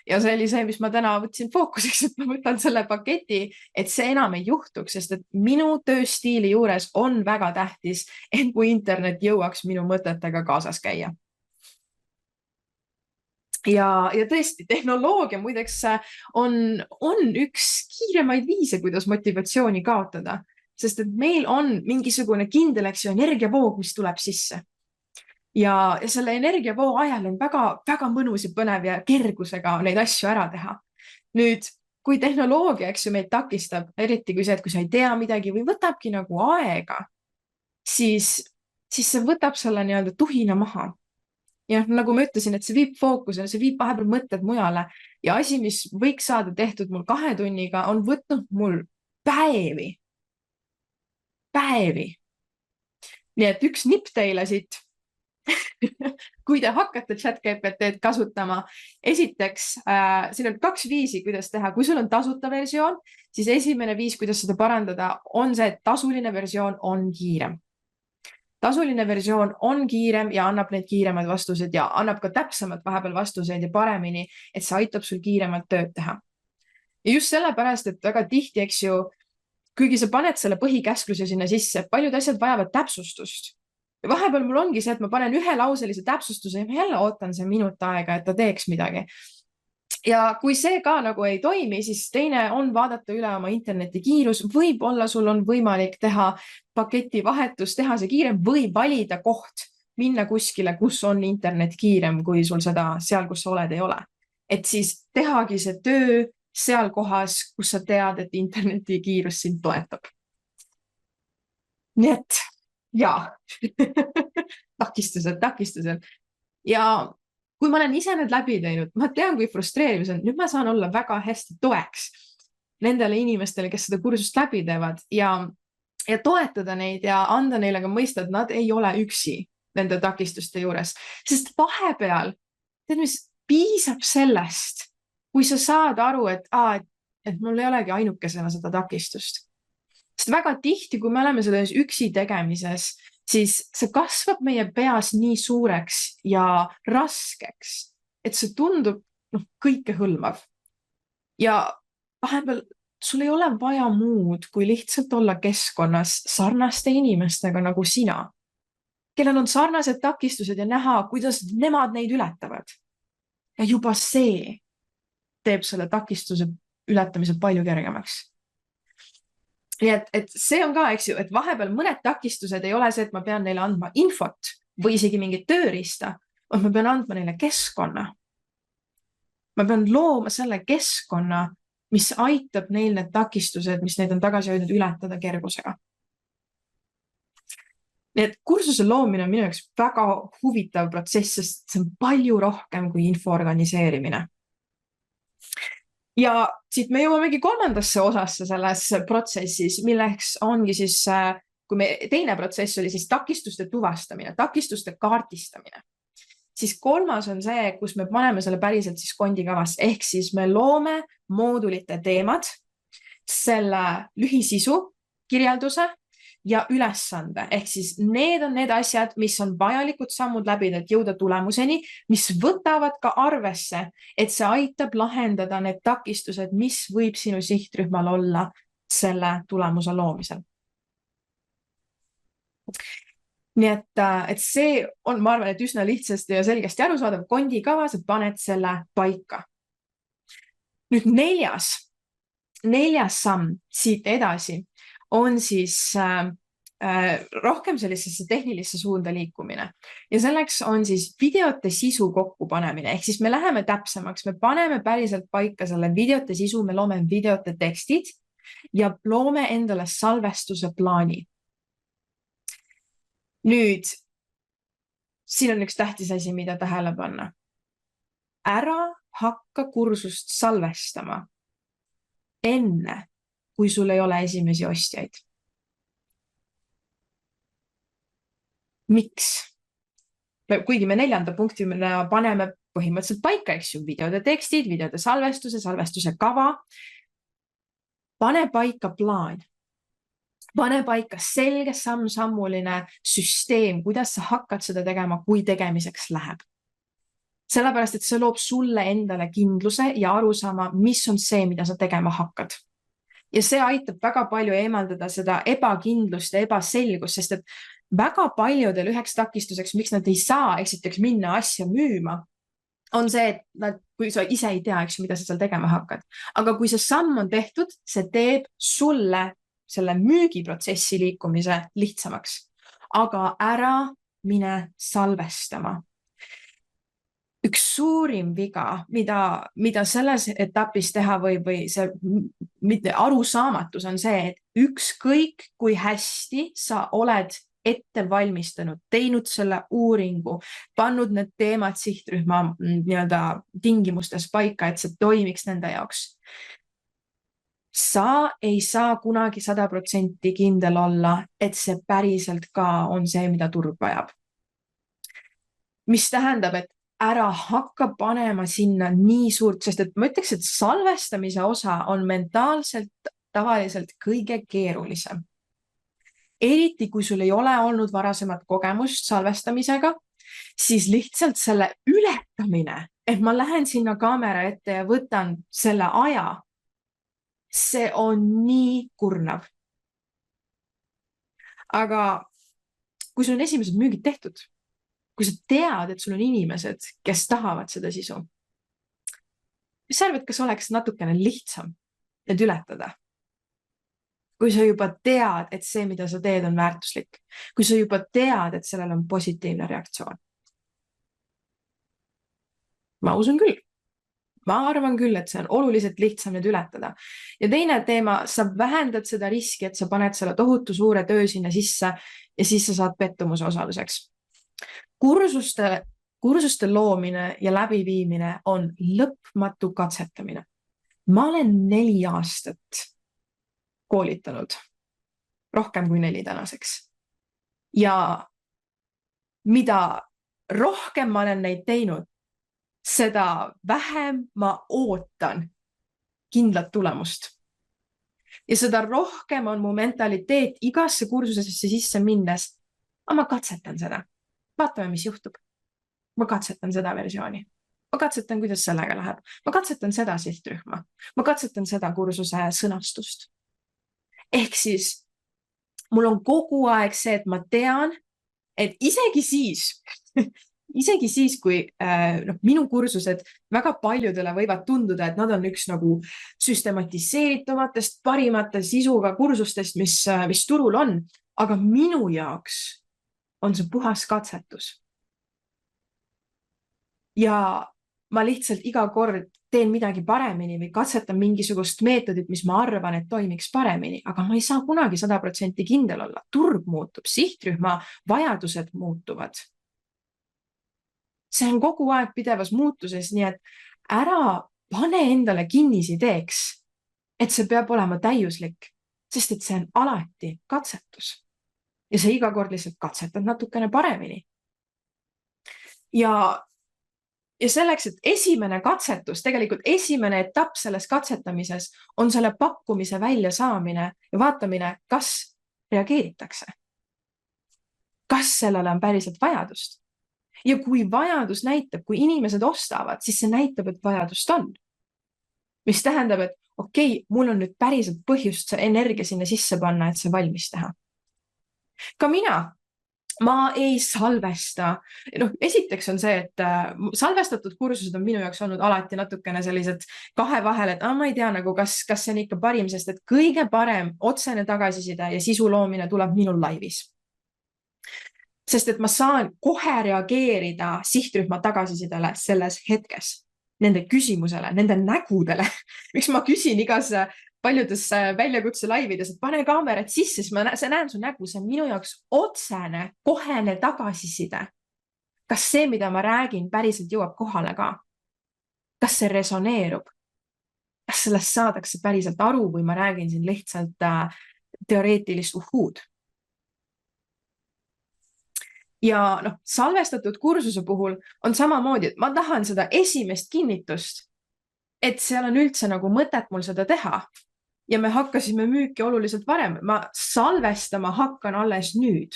Ja see oli see, mis ma täna võtsin fookuseks, et ma võtan selle paketi, et see enam ei juhtuks, sest et minu tööstiili juures on väga tähtis, et kui internet jõuaks minu mõtetega kaasas käia. Ja tõesti, tehnoloogia muideks on üks kiiremaid viise, kuidas motivatsiooni kaotada, sest et meil on mingisugune kindel energiavoog, mis tuleb sisse. Ja selle energiavoo ajal on väga mõnus ja põnev ja kergusega neid asju ära teha. Nüüd, kui tehnoloogia meid takistab, eriti kui see, et kui sa ei tea midagi või võtabki nagu aega, siis see võtab selle nii-öelda tuhina maha. Ja nagu ma ütlesin, et see viib fookusele, see viib vahepeal mõtted mujale ja asi, mis võiks saada tehtud mul 2 tunniga, on võtnud mul päevi. Nii et üks nipp teile siit, kui te hakkate ChatGPT-d kasutama, esiteks, siin on 2 viisi, kuidas teha. Kui sul on tasuta versioon, siis esimene viis, kuidas seda parandada, on see, et tasuline versioon on kiirem. Tasuline versioon on kiirem ja annab need kiiremad vastused ja annab ka täpsemad vahepeal vastuseid ja paremini, et see aitab sul kiiremalt tööd teha. Ja just sellepärast, et väga tihti, eks ju, kuigi sa paned selle põhikäskluse sinna sisse, paljud asjad vajavad täpsustust. Ja vahepeal mul ongi see, et ma panen ühelauselise täpsustuse ja ma jälle ootan see minut aega, et ta teeks midagi. Ja kui see ka nagu ei toimi, siis teine on vaadata üle oma interneti kiirus. Võib-olla sul on võimalik teha paketi vahetus, teha see kiirem või valida koht, minna kuskile, kus on internet kiirem, kui sul seda seal, kus sa oled, ei ole. Et siis tehagi see töö seal kohas, kus sa tead, et interneti kiirus sind toetab. Nii et, jaa, takistused. Ja kui ma olen ise need läbi teinud, ma tean, kui frustreeriv see on. Nüüd ma saan olla väga hästi toeks nendele inimestele, kes seda kursust läbi teevad ja toetada neid ja anda neile ka mõista, et nad ei ole üksi nende takistuste juures. Sest vahepeal, tead mis, piisab sellest, kui sa saad aru, et mul ei olegi ainukesena seda takistust. Sest väga tihti, kui me oleme selles üksi tegemises, siis see kasvab meie peas nii suureks ja raskeks, et see tundub kõike hõlmav. Ja vahepeal sul ei ole vaja muud, kui lihtsalt olla keskkonnas sarnaste inimestega nagu sina, kellel on sarnased takistused ja näha, kuidas nemad neid ületavad. Ja juba see teeb selle takistuse ületamise palju kergemaks. Nii et see on ka, eks ju, et vahepeal mõned takistused ei ole see, et ma pean neile andma infot või isegi mingit tööriista, vaid ma pean andma neile keskkonna. Ma pean looma selle keskkonna, mis aitab neil need takistused, mis neid on tagasi hoidnud, ületada kergusega. Nii et kursuse loomine on minu jaoks väga huvitav protsess, sest see on palju rohkem kui info organiseerimine. Ja siit me jõuamegi kolmandasse osasse selles protsessis, milleks ongi siis, kui teine protsess oli siis takistuste tuvastamine, takistuste kaardistamine, siis kolmas on see, kus me paneme selle päriselt siis kondikavasse, ehk siis me loome moodulite teemad, selle lühisisu, kirjelduse ja ülesande, ehk siis need on need asjad, mis on vajalikud sammud läbida, et jõuda tulemuseni, mis võtavad ka arvesse, et see aitab lahendada need takistused, mis võib sinu sihtrühmal olla selle tulemuse loomisel. Nii et see on, ma arvan, et üsna lihtsasti ja selgesti arusaadav kondikava, sa paned selle paika. Nüüd neljas samm siit edasi on siis rohkem sellisesse tehnilisse suunda liikumine. Ja selleks on siis videote sisu kokkupanemine. Ehk siis me läheme täpsemaks, me paneme päriselt paika selle videote sisu, me loome videote tekstid ja loome endale salvestuse plaani. Nüüd, siin on üks tähtis asi, mida tähele panna. Ära hakka kursust salvestama enne, kui sul ei ole esimesi ostjaid. Miks? Kuigi me neljanda punkti paneme põhimõtteliselt paika, eks ju, videode tekstid, videode salvestuse kava. Pane paika plaan. Pane paika selge samm-sammuline süsteem, kuidas sa hakkad seda tegema, kui tegemiseks läheb. Sellepärast, et see loob sulle endale kindluse ja arusaama, mis on see, mida sa tegema hakkad. Ja see aitab väga palju eemaldada seda ebakindlust ja ebaselgust, sest et väga paljudel üheks takistuseks, miks nad ei saa esiteks minna asja müüma, on see, et kui sa ise ei tea, mida sa seal tegema hakkad. Aga kui see samm on tehtud, see teeb sulle selle müügiprotsessi liikumise lihtsamaks. Aga ära mine salvestama. Üks suurim viga, mida selles etapis teha või see arusaamatus on see, et ükskõik kui hästi sa oled ette valmistanud, teinud selle uuringu, pannud need teemad sihtrühma tingimustes paika, et see toimiks nende jaoks. Sa ei saa kunagi 100% kindel olla, et see päriselt ka on see, mida turg vajab. Mis tähendab, et ära hakka panema sinna nii suurt, sest et ma ütleks, et salvestamise osa on mentaalselt tavaliselt kõige keerulisem. Eriti, kui sul ei ole olnud varasemat kogemust salvestamisega, siis lihtsalt selle ületamine, et ma lähen sinna kaamera ette ja võtan selle aja, see on nii kurnav. Aga kui sul on esimesed müügid tehtud, kui sa tead, et sul on inimesed, kes tahavad seda sisu, mis sa arvad, kas oleks natukene lihtsam need ületada? Kui sa juba tead, et see, mida sa teed, on väärtuslik. Kui sa juba tead, et sellel on positiivne reaktsioon. Ma usun küll. Ma arvan küll, et see on oluliselt lihtsam need ületada. Ja teine teema, sa vähendad seda riski, et sa paned selle tohutu suure töö sinna sisse ja siis sa saad pettumuse osaluseks. Kursuste loomine ja läbiviimine on lõpmatu katsetamine. Ma olen 4 aastat koolitanud, rohkem kui 4 tänaseks. Ja mida rohkem ma olen neid teinud, seda vähem ma ootan kindlat tulemust. Ja seda rohkem on mu mentaliteet igasse kursusesse sisse minnes, aga ma katsetan seda. Vaatame, mis juhtub. Ma katsetan seda versiooni. Ma katsetan, kuidas sellega läheb. Ma katsetan seda sihtrühma. Ma katsetan seda kursuse sõnastust. Ehk siis mul on kogu aeg see, et ma tean, et isegi siis, isegi siis, kui minu kursused väga paljudele võivad tunduda, et nad on üks nagu süstematiseeritumatest, parimate sisuga kursustest, mis turul on, aga minu jaoks on see puhas katsetus. Ja ma lihtsalt iga kord teen midagi paremini või katsetan mingisugust meetodit, mis ma arvan, et toimiks paremini, aga ma ei saa kunagi 100% kindel olla. Turg muutub, sihtrühma vajadused muutuvad. See on kogu aeg pidevas muutuses, nii et ära pane endale kinnisideeks, et see peab olema täiuslik, sest et see on alati katsetus. Ja see iga kord lihtsalt katsetad natukene paremini. Ja selleks, et esimene katsetus, tegelikult esimene etapp selles katsetamises on selle pakkumise välja saamine ja vaatamine, kas reageeritakse. Kas sellele on päriselt vajadust? Ja kui vajadus näitab, kui inimesed ostavad, siis see näitab, et vajadust on. Mis tähendab, et okei, mul on nüüd päriselt põhjust see energia sinna sisse panna, et see valmis teha. Ka ma ei salvesta. Esiteks on see, et salvestatud kursused on minu jaoks olnud alati natukene sellised kahe vahel, et ma ei tea, nagu kas see on ikka parim, sest et kõige parem otsene tagasiside ja sisu loomine tuleb minul laivis. Sest et ma saan kohe reageerida sihtrühma tagasisidele selles hetkes, nende küsimusele, nende nägudele. Miks ma küsin igas paljudes väljakutse laivides, et pane kaamerat sisse, siis ma näen su nägu, see on minu jaoks otsene, kohene tagasiside. Kas see, mida ma räägin, päriselt jõuab kohale ka? Kas see resoneerub? Kas sellest saadakse päriselt aru või ma räägin siin lihtsalt teoreetilist uhuud? Ja salvestatud kursuse puhul on samamoodi, et ma tahan seda esimest kinnitust, et seal on üldse nagu mõtet mul seda teha. Ja me hakkasime müüki oluliselt varem. Ma salvestama hakkan alles nüüd.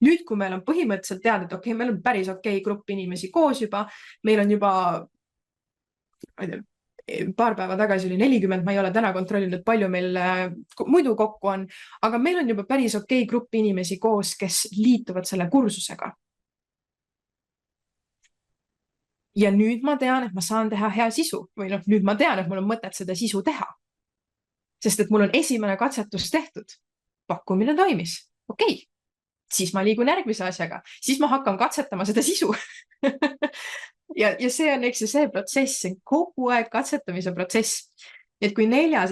Nüüd, kui meil on põhimõtteliselt teada, et okei, meil on päris okei grupp inimesi koos juba, meil on juba, ma ei tea, paar päeva tagasi oli 40, ma ei ole täna kontrollinud, palju meil muidu kokku on, aga meil on juba päris okei grupp inimesi koos, kes liituvad selle kursusega. Ja nüüd ma tean, et ma saan teha hea sisu või nüüd ma tean, et mul on mõtet seda sisu teha. Sest et mul on esimene katsetus tehtud. Pakkumine toimis. Okei. Siis ma liigun järgmise asjaga. Siis ma hakkan katsetama seda sisu. Ja see on see protsess, see on kogu aeg katsetamise protsess. Et kui 4.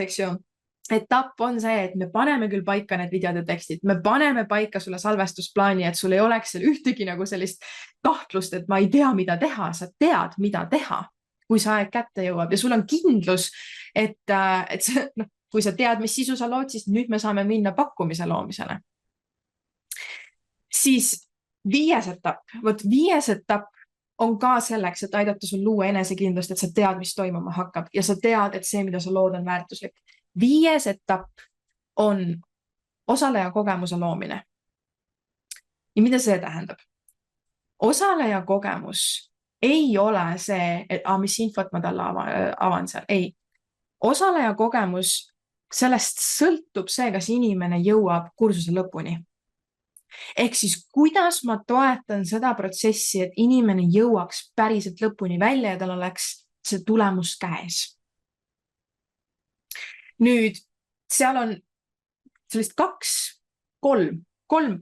etapp on see, et me paneme küll paika need videod ja tekstid, me paneme paika sulle salvestusplaani, et sul ei oleks seal ühtegi nagu sellist kahtlust, et ma ei tea, mida teha, sa tead, mida teha, kui see aeg kätte jõuab ja sul on kindlus, et see, kui sa tead, mis sisu sa lood, siis nüüd me saame minna pakkumise loomisele. Siis 5. etapp on ka selleks, et aidata sul luua enesekindlust, et sa tead, mis toimuma hakkab ja sa tead, et see, mida sa lood, on väärtuslik. 5. etapp on osaleja kogemuse loomine. Ja mida see tähendab? Osaleja kogemus ei ole see, et mis infot ma talle avan seal. Ei. Osaleja kogemus, sellest sõltub see, kas inimene jõuab kursuse lõpuni. Ehk siis, kuidas ma toetan seda protsessi, et inimene jõuaks päriselt lõpuni välja ja tal oleks see tulemus käes. Nüüd, seal on sellist 3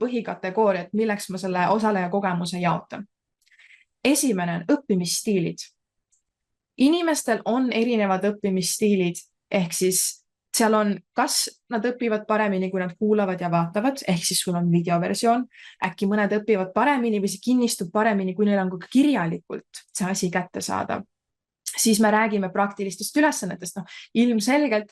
põhikategooriat, milleks ma selle osaleja kogemuse jaotan. Esimene on õppimisstiilid. Inimestel on erinevad õppimisstiilid, ehk siis seal on, kas nad õpivad paremini, kui nad kuulavad ja vaatavad, ehk siis sul on videoversioon, äkki mõned õpivad paremini või see kinnistub paremini, kui neil on ka kirjalikult see asi kätte saada. Siis me räägime praktilistest ülesannetest. Ilmselgelt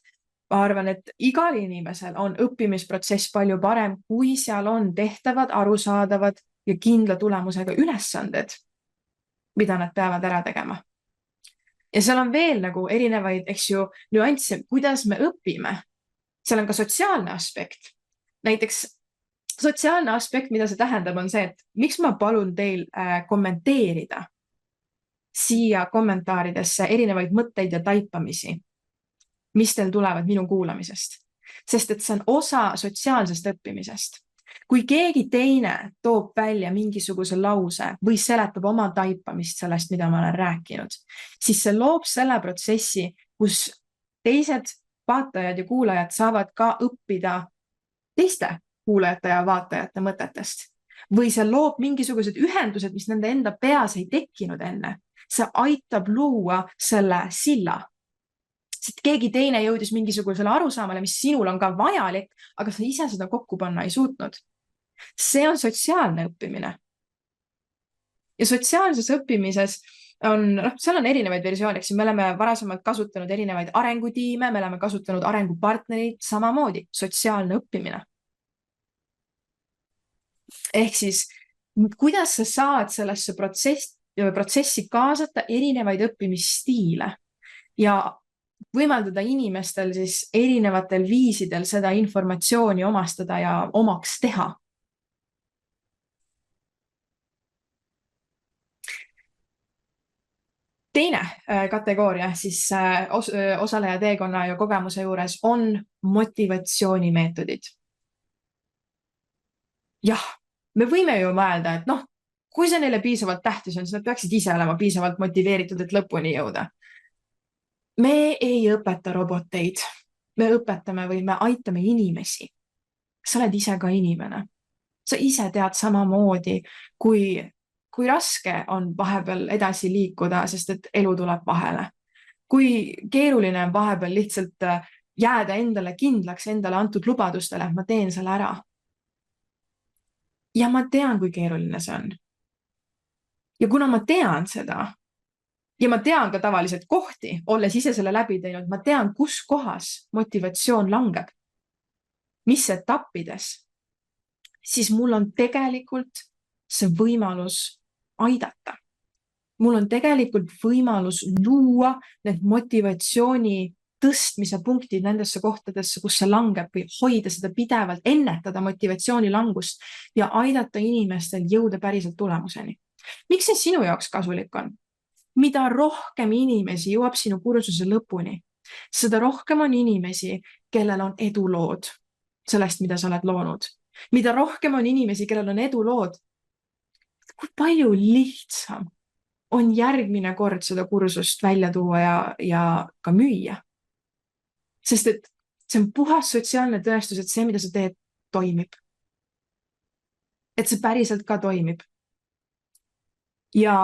ma arvan, et igal inimesel on õppimisprotsess palju parem, kui seal on tehtavad, arusaadavad ja kindla tulemusega ülesanded, mida nad peavad ära tegema. Ja seal on veel nagu erinevaid, nüansse, kuidas me õpime. Seal on ka sotsiaalne aspekt. Näiteks sotsiaalne aspekt, mida see tähendab, on see, et miks ma palun teil kommenteerida siia kommentaaridesse erinevaid mõtteid ja taipamisi, mis teil tulevad minu kuulamisest. Sest et see on osa sotsiaalsest õppimisest. Kui keegi teine toob välja mingisuguse lause või seletab oma taipamist sellest, mida ma olen rääkinud, siis see loob selle protsessi, kus teised vaatajad ja kuulajad saavad ka õppida teiste kuulajate ja vaatajate mõtetest. Või see loob mingisugused ühendused, mis nende enda peas ei tekkinud enne. See aitab luua selle silla. Sest keegi teine jõudis mingisugusele arusaamale, mis sinul on ka vajalik, aga sa ise seda kokku panna ei suutnud. See on sotsiaalne õppimine. Ja sotsiaalses õppimises seal on erinevaid versioone. Me oleme varasemalt kasutanud erinevaid arengutiime, me oleme kasutanud arengupartnerid, samamoodi sotsiaalne õppimine. Ehk siis, kuidas sa saad sellesse protsessi kaasata erinevaid õppimisstiile ja võimaldada inimestel siis erinevatel viisidel seda informatsiooni omastada ja omaks teha. Teine kategooria siis osaleja teekonna ja kogemuse juures on motivatsioonimeetodid. Jah, me võime ju mõelda, et kui see neile piisavalt tähtis on, siis nad peaksid ise olema piisavalt motiveeritud, et lõpuni jõuda. Me ei õpeta roboteid, me õpetame või me aitame inimesi. Sa oled ise ka inimene. Sa ise tead samamoodi, kui raske on vahepeal edasi liikuda, sest et elu tuleb vahele. Kui keeruline on vahepeal lihtsalt jääda endale kindlaks, endale antud lubadustele, et ma teen selle ära. Ja ma tean, kui keeruline see on. Ja kuna ma tean seda, ja ma tean ka tavaliselt kohti, olles ise selle läbi teinud, ma tean, kus kohas motivatsioon langeb, mis etappides, siis mul on tegelikult see võimalus aidata. Mul on tegelikult võimalus luua need motivatsiooni tõstmise punktid nendesse kohtadesse, kus see langeb või hoida seda pidevalt, ennetada motivatsiooni langust ja aidata inimestel jõuda päriselt tulemuseni. Miks see sinu jaoks kasulik on? Mida rohkem inimesi jõuab sinu kursuse lõpuni, seda rohkem on inimesi, kellel on edulood sellest, mida sa oled loonud. Mida rohkem on inimesi, kellel on edulood, kui palju lihtsam on järgmine kord seda kursust välja tuua ja ka müüa. Sest et see on puhas sotsiaalne tõestus, et see, mida sa teed, toimib. Et see päriselt ka toimib. Ja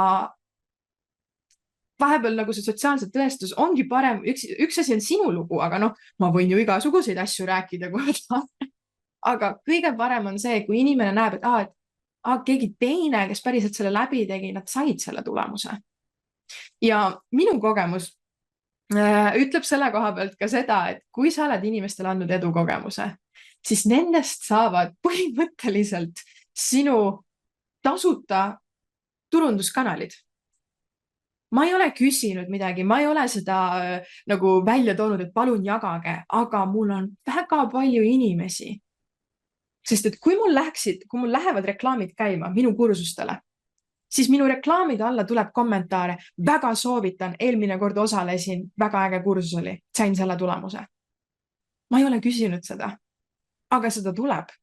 vahepeal nagu see sotsiaalse tõestus ongi parem, üks asi on sinu lugu, aga ma võin ju igasuguseid asju rääkida, aga kõige parem on see, kui inimene näeb, et keegi teine, kes päriselt selle läbi tegi, nad said selle tulemuse. Ja minu kogemus ütleb selle koha pealt ka seda, et kui sa oled inimestele andnud edukogemuse, siis nendest saavad põhimõtteliselt sinu tasuta turunduskanalid. Ma ei ole küsinud midagi, ma ei ole seda nagu välja toonud, et palun jagage, aga mul on väga palju inimesi. Sest et kui mul lähevad reklaamid käima minu kursustele, siis minu reklaamide alla tuleb kommentaare, väga soovitan, eelmine kord osalesin, väga äge kursus oli, sain selle tulemuse. Ma ei ole küsinud seda, aga seda tuleb.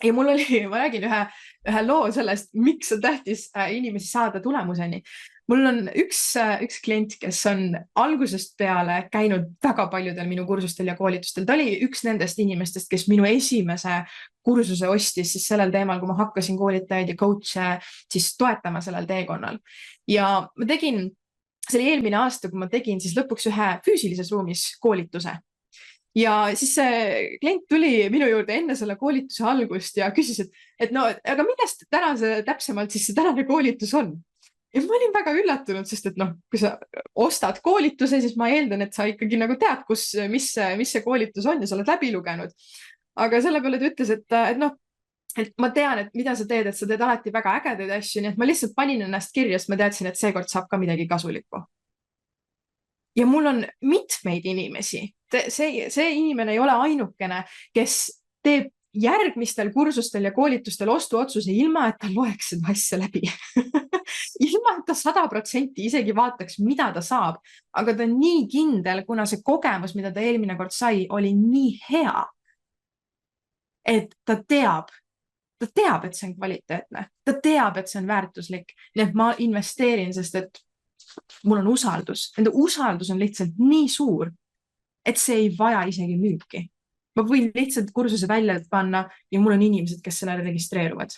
Ja ma räägin ühe loo sellest, miks on tähtis inimesi saada tulemuseni. Mul on üks klient, kes on algusest peale käinud väga paljudel minu kursustel ja koolitustel. Ta oli üks nendest inimestest, kes minu esimese kursuse ostis siis sellel teemal, kui ma hakkasin koolitajaid ja coach'e siis toetama sellel teekonnal. Ja ma tegin, see oli eelmine aasta, kui ma tegin siis lõpuks ühe füüsilises ruumis koolituse. Ja siis see klient tuli minu juurde enne selle koolituse algust ja küsis, et aga millest täpsemalt siis see tänane koolitus on? Ja ma olin väga üllatunud, sest et kui sa ostad koolituse, siis ma eeldan, et sa ikkagi nagu tead, mis see koolitus on ja sa oled läbi lugenud. Aga selle peale ta ütles, et ma tean, et mida sa teed, et sa teed alati väga ägedaid asju, nii et ma lihtsalt panin ennast kirja, sest ma teadsin, et seekord saab ka midagi kasulikku. Ja mul on mitmeid inimesi. See inimene ei ole ainukene, kes teeb järgmistel kursustel ja koolitustel ostuotsuse ilma, et ta loeks seda asja läbi. Ilma, et ta 100% isegi vaataks, mida ta saab. Aga ta on nii kindel, kuna see kogemus, mida ta eelmine kord sai, oli nii hea, et ta teab, ta teab, et see on kvaliteetne, ta teab, et see on väärtuslik, nii et ma investeerin, sest et mul on usaldus. Nende usaldus on lihtsalt nii suur, et see ei vaja isegi müüki. Ma võin lihtsalt kursuse välja panna ja mul on inimesed, kes sellele registreeruvad.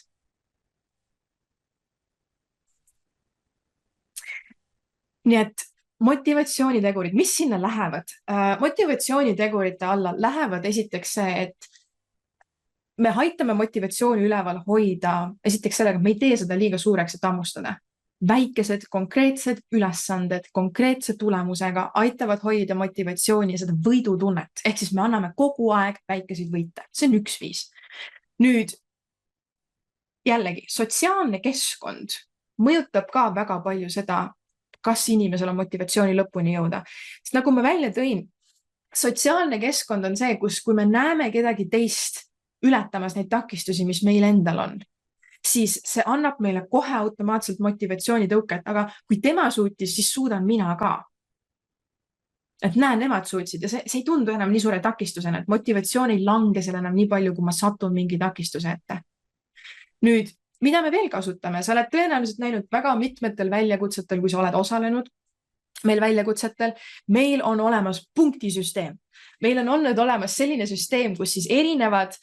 Nii et motivatsioonitegurid, mis sinna lähevad? Motivatsioonitegurite alla lähevad esiteks see, et me aitame motivatsiooni üleval hoida esiteks sellega, et me ei tee seda liiga suureks, et hammustada. Väikesed, konkreetsed ülesanded, konkreetse tulemusega aitavad hoida motivatsiooni ja seda võidutunnet. Ehk siis me anname kogu aeg väikeseid võite. See on üks viis. Nüüd jällegi, sotsiaalne keskkond mõjutab ka väga palju seda, kas inimesel on motivatsiooni lõpuni jõuda. Sest nagu ma välja tõin, sotsiaalne keskkond on see, kus kui me näeme kedagi teist ületamas neid takistusi, mis meil endal on, siis see annab meile kohe automaatselt motivatsioonitõuket, aga kui tema suutis, siis suudan mina ka. Et näen, nemad suutsid ja see ei tundu enam nii suure takistusena, et motivatsioon ei lange selle enam nii palju, kui ma satun mingi takistuse ette. Nüüd, mida me veel kasutame? Sa oled tõenäoliselt näinud väga mitmetel väljakutsetel, kui sa oled osalenud meil väljakutsetel, meil on olemas punktisüsteem. Meil on olnud olemas selline süsteem, kus siis erinevad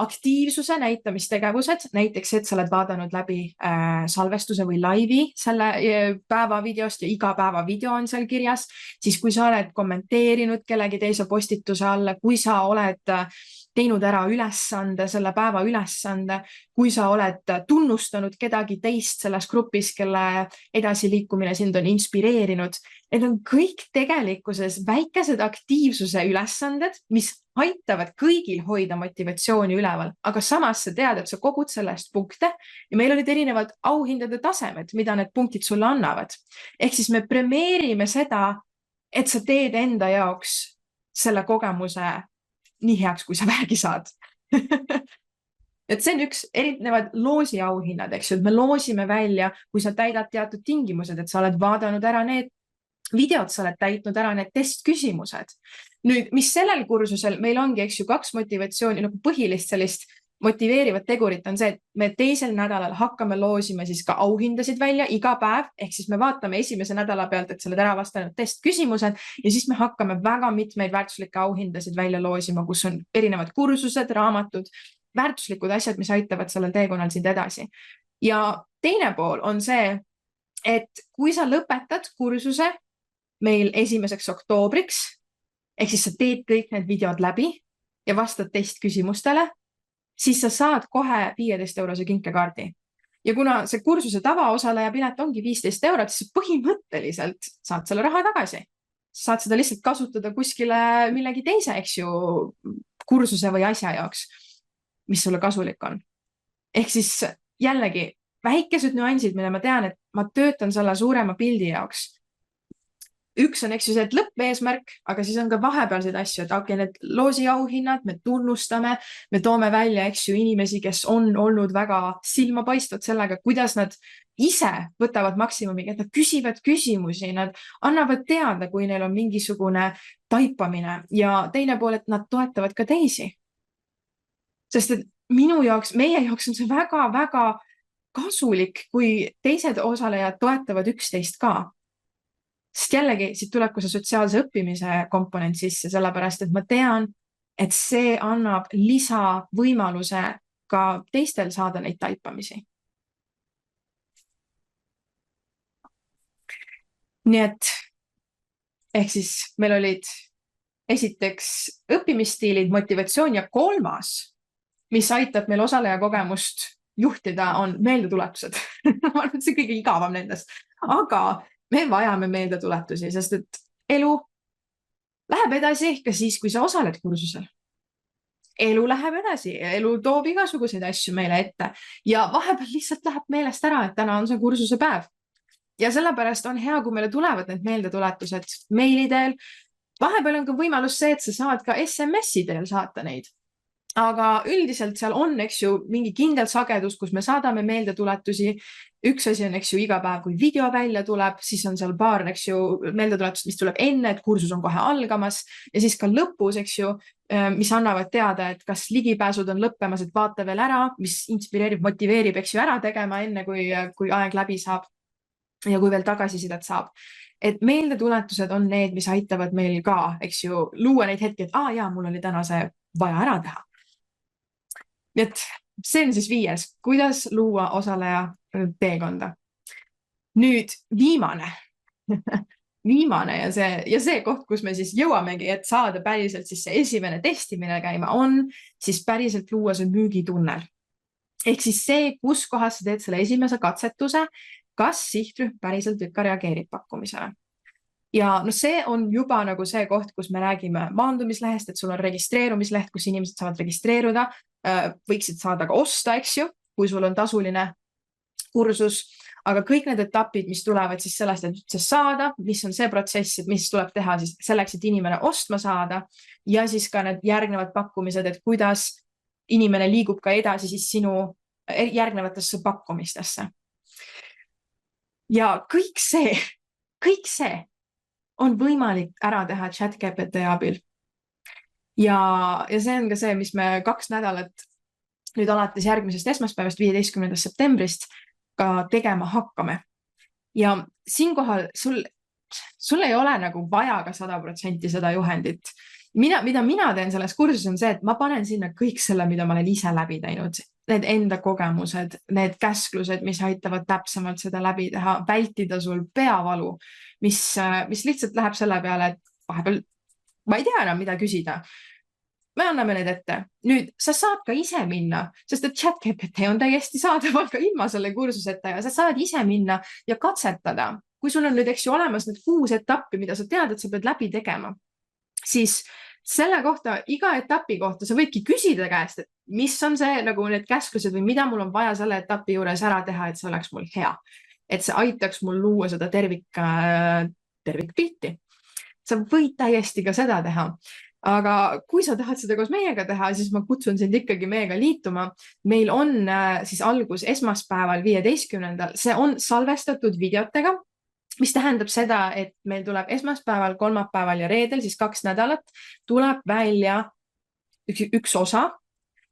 aktiivsuse näitamistegevused, näiteks, et sa oled vaadanud läbi salvestuse või laivi selle päeva videost ja iga päeva video on seal kirjas, siis kui sa oled kommenteerinud kellegi teise postituse alla, kui sa oled teinud ära ülesande, selle päeva ülesande, kui sa oled tunnustanud kedagi teist selles grupis, kelle edasiliikumine sind on inspireerinud. Need on kõik tegelikkuses väikesed aktiivsuse ülesanded, mis aitavad kõigil hoida motivatsiooni üleval, aga samas sa tead, et sa kogud sellest punkte ja meil olid erinevad auhindade tasemed, mida need punktid sulle annavad. Ehk siis me premeerime seda, et sa teed enda jaoks selle kogemuse nii heaks, kui sa vähegi saad. Et see on üks erinevad loosi auhinnad, eks ju, et me loosime välja, kui sa täidad teatud tingimused, et sa oled vaadanud ära need videod, sa oled täitnud ära need testküsimused. Nüüd, mis sellel kursusel meil ongi, eks ju, 2 motivatsiooni, nagu põhilist sellist motiveerivat tegurit on see, et me teisel nädalal hakkame loosima siis ka auhindasid välja iga päev, ehk siis me vaatame esimese nädala pealt, et sa oled ära vastanud testküsimused ja siis me hakkame väga mitmeid väärtuslikke auhindasid välja loosima, kus on erinevad kursused, raamatud, väärtuslikud asjad, mis aitavad sellel teekonnal sind edasi. Ja teine pool on see, et kui sa lõpetad kursuse meil 1. oktoobriks, ehk siis sa teed kõik need videod läbi ja vastad testküsimustele, siis sa saad kohe 15-eurose kinkekaardi. Ja kuna see kursuse tavaosaleja pilet ongi 15 eurot, siis põhimõtteliselt saad selle raha tagasi. Saad seda lihtsalt kasutada kuskile millegi teise, eks ju, kursuse või asja jaoks, mis sulle kasulik on. Ehk siis jällegi väikesed nüansid, mida ma tean, et ma töötan selle suurema pildi jaoks. Üks on, eks ju, see, et lõppeesmärk, aga siis on ka vahepealseid asju, et okei, need loosi auhinnad, me tunnustame, me toome välja, eks ju, inimesi, kes on olnud väga silmapaistvad sellega, kuidas nad ise võtavad maksimumi, et nad küsivad küsimusi, nad annavad teada, kui neil on mingisugune taipamine ja teine pool, et nad toetavad ka teisi. Sest et minu jaoks, meie jaoks on see väga-väga kasulik, kui teised osalejad toetavad üksteist ka. Sest jällegi, siit tuleb ka see sotsiaalse õppimise komponent sisse, sellepärast, et ma tean, et see annab lisavõimaluse ka teistel saada neid taipamisi. Nii et ehk siis meil olid esiteks õppimisstiilid, motivatsioon ja 3, mis aitab meil osaleja kogemust juhtida, on meeldetuletused. Ma arvan, et see kõige igavam nendest. Aga me vajame meeldetuletusi, sest et elu läheb edasi ka siis, kui sa osaled kursusel. Elu läheb edasi, elu toob igasuguseid asju meile ette ja vahepeal lihtsalt läheb meelest ära, et täna on see kursuse päev. Ja sellepärast on hea, kui meile tulevad need meeldetuletused meili teel. Vahepeal on ka võimalus see, et sa saad ka SMS-i teel saata neid. aga üldiselt seal on, eks ju, mingi kindel sagedus, kus me saadame meeldetuletusi. Üks asi on, eks ju, iga päev, kui video välja tuleb, siis on seal paar, eks ju, meeldetuletust, mis tuleb enne, et kursus on kohe algamas ja siis ka lõpus, eks ju, mis annavad teada, et kas ligipääsud on lõppemas, et vaata veel ära, mis inspireerib, motiveerib, eks ju, ära tegema enne, kui aeg läbi saab ja kui veel tagasisidet saab. Et meeldetuletused on need, mis aitavad meil ka, eks ju, luua neid hetki, et jaa, mul oli täna see vaja ära teha. Nii et see on siis 5, kuidas luua osaleja teekonda. Nüüd viimane, viimane ja see koht, kus me siis jõuamegi, et saada päriselt siis see esimene testimine käima on siis päriselt luua see müügitunnel. Ehk siis see, kus kohas sa teed selle esimese katsetuse, kas sihtrühm päriselt ikka reageerib pakkumisele. Ja no see on juba nagu see koht, kus me räägime maandumislehest, et sul on registreerumisleht, kus inimesed saavad registreeruda, võiksid saada ka osta, eks ju, kui sul on tasuline kursus, aga kõik need etapid, mis tulevad siis sellest, et üldse saada, mis on see protsess, et mis tuleb teha siis selleks, et inimene ostma saada ja siis ka need järgnevad pakkumised, et kuidas inimene liigub ka edasi siis sinu järgnevatesse pakkumistesse. Ja kõik see on võimalik ära teha ChatGPT abil. Ja see on ka see, mis me 2 nädalat nüüd alates järgmisest esmaspäevast 15. septembrist ka tegema hakkame. Ja siinkohal sul ei ole nagu vaja ka 100% seda juhendit. Mida mina teen selles kursuses on see, et ma panen sinna kõik selle, mida ma olen ise läbi teinud. Need enda kogemused, need käsklused, mis aitavad täpsemalt seda läbi teha, vältida sul peavalu, mis lihtsalt läheb selle peale, et vahepeal ma ei tea enam, mida küsida. Me anname need ette. Nüüd, sa saad ka ise minna, sest et ChatGPT on täiesti saadaval ka ilma selle kursuseta ja sa saad ise minna ja katsetada. Kui sul on nüüd, eks ju, olemas need 6 etappi, mida sa tead, et sa pead läbi tegema, siis selle kohta, iga etapi kohta sa võidki küsida käest, et mis on see nagu need käsklused või mida mul on vaja selle etapi juures ära teha, et see oleks mul hea. Et see aitaks mul luua seda tervikpilti. Sa võid täiesti ka seda teha. Aga kui sa tahad seda koos meiega teha, siis ma kutsun sind ikkagi meiega liituma. Meil on siis algus esmaspäeval 15. See on salvestatud videotega, mis tähendab seda, et meil tuleb esmaspäeval, kolmapäeval ja reedel, siis 2 nädalat, tuleb välja üks osa.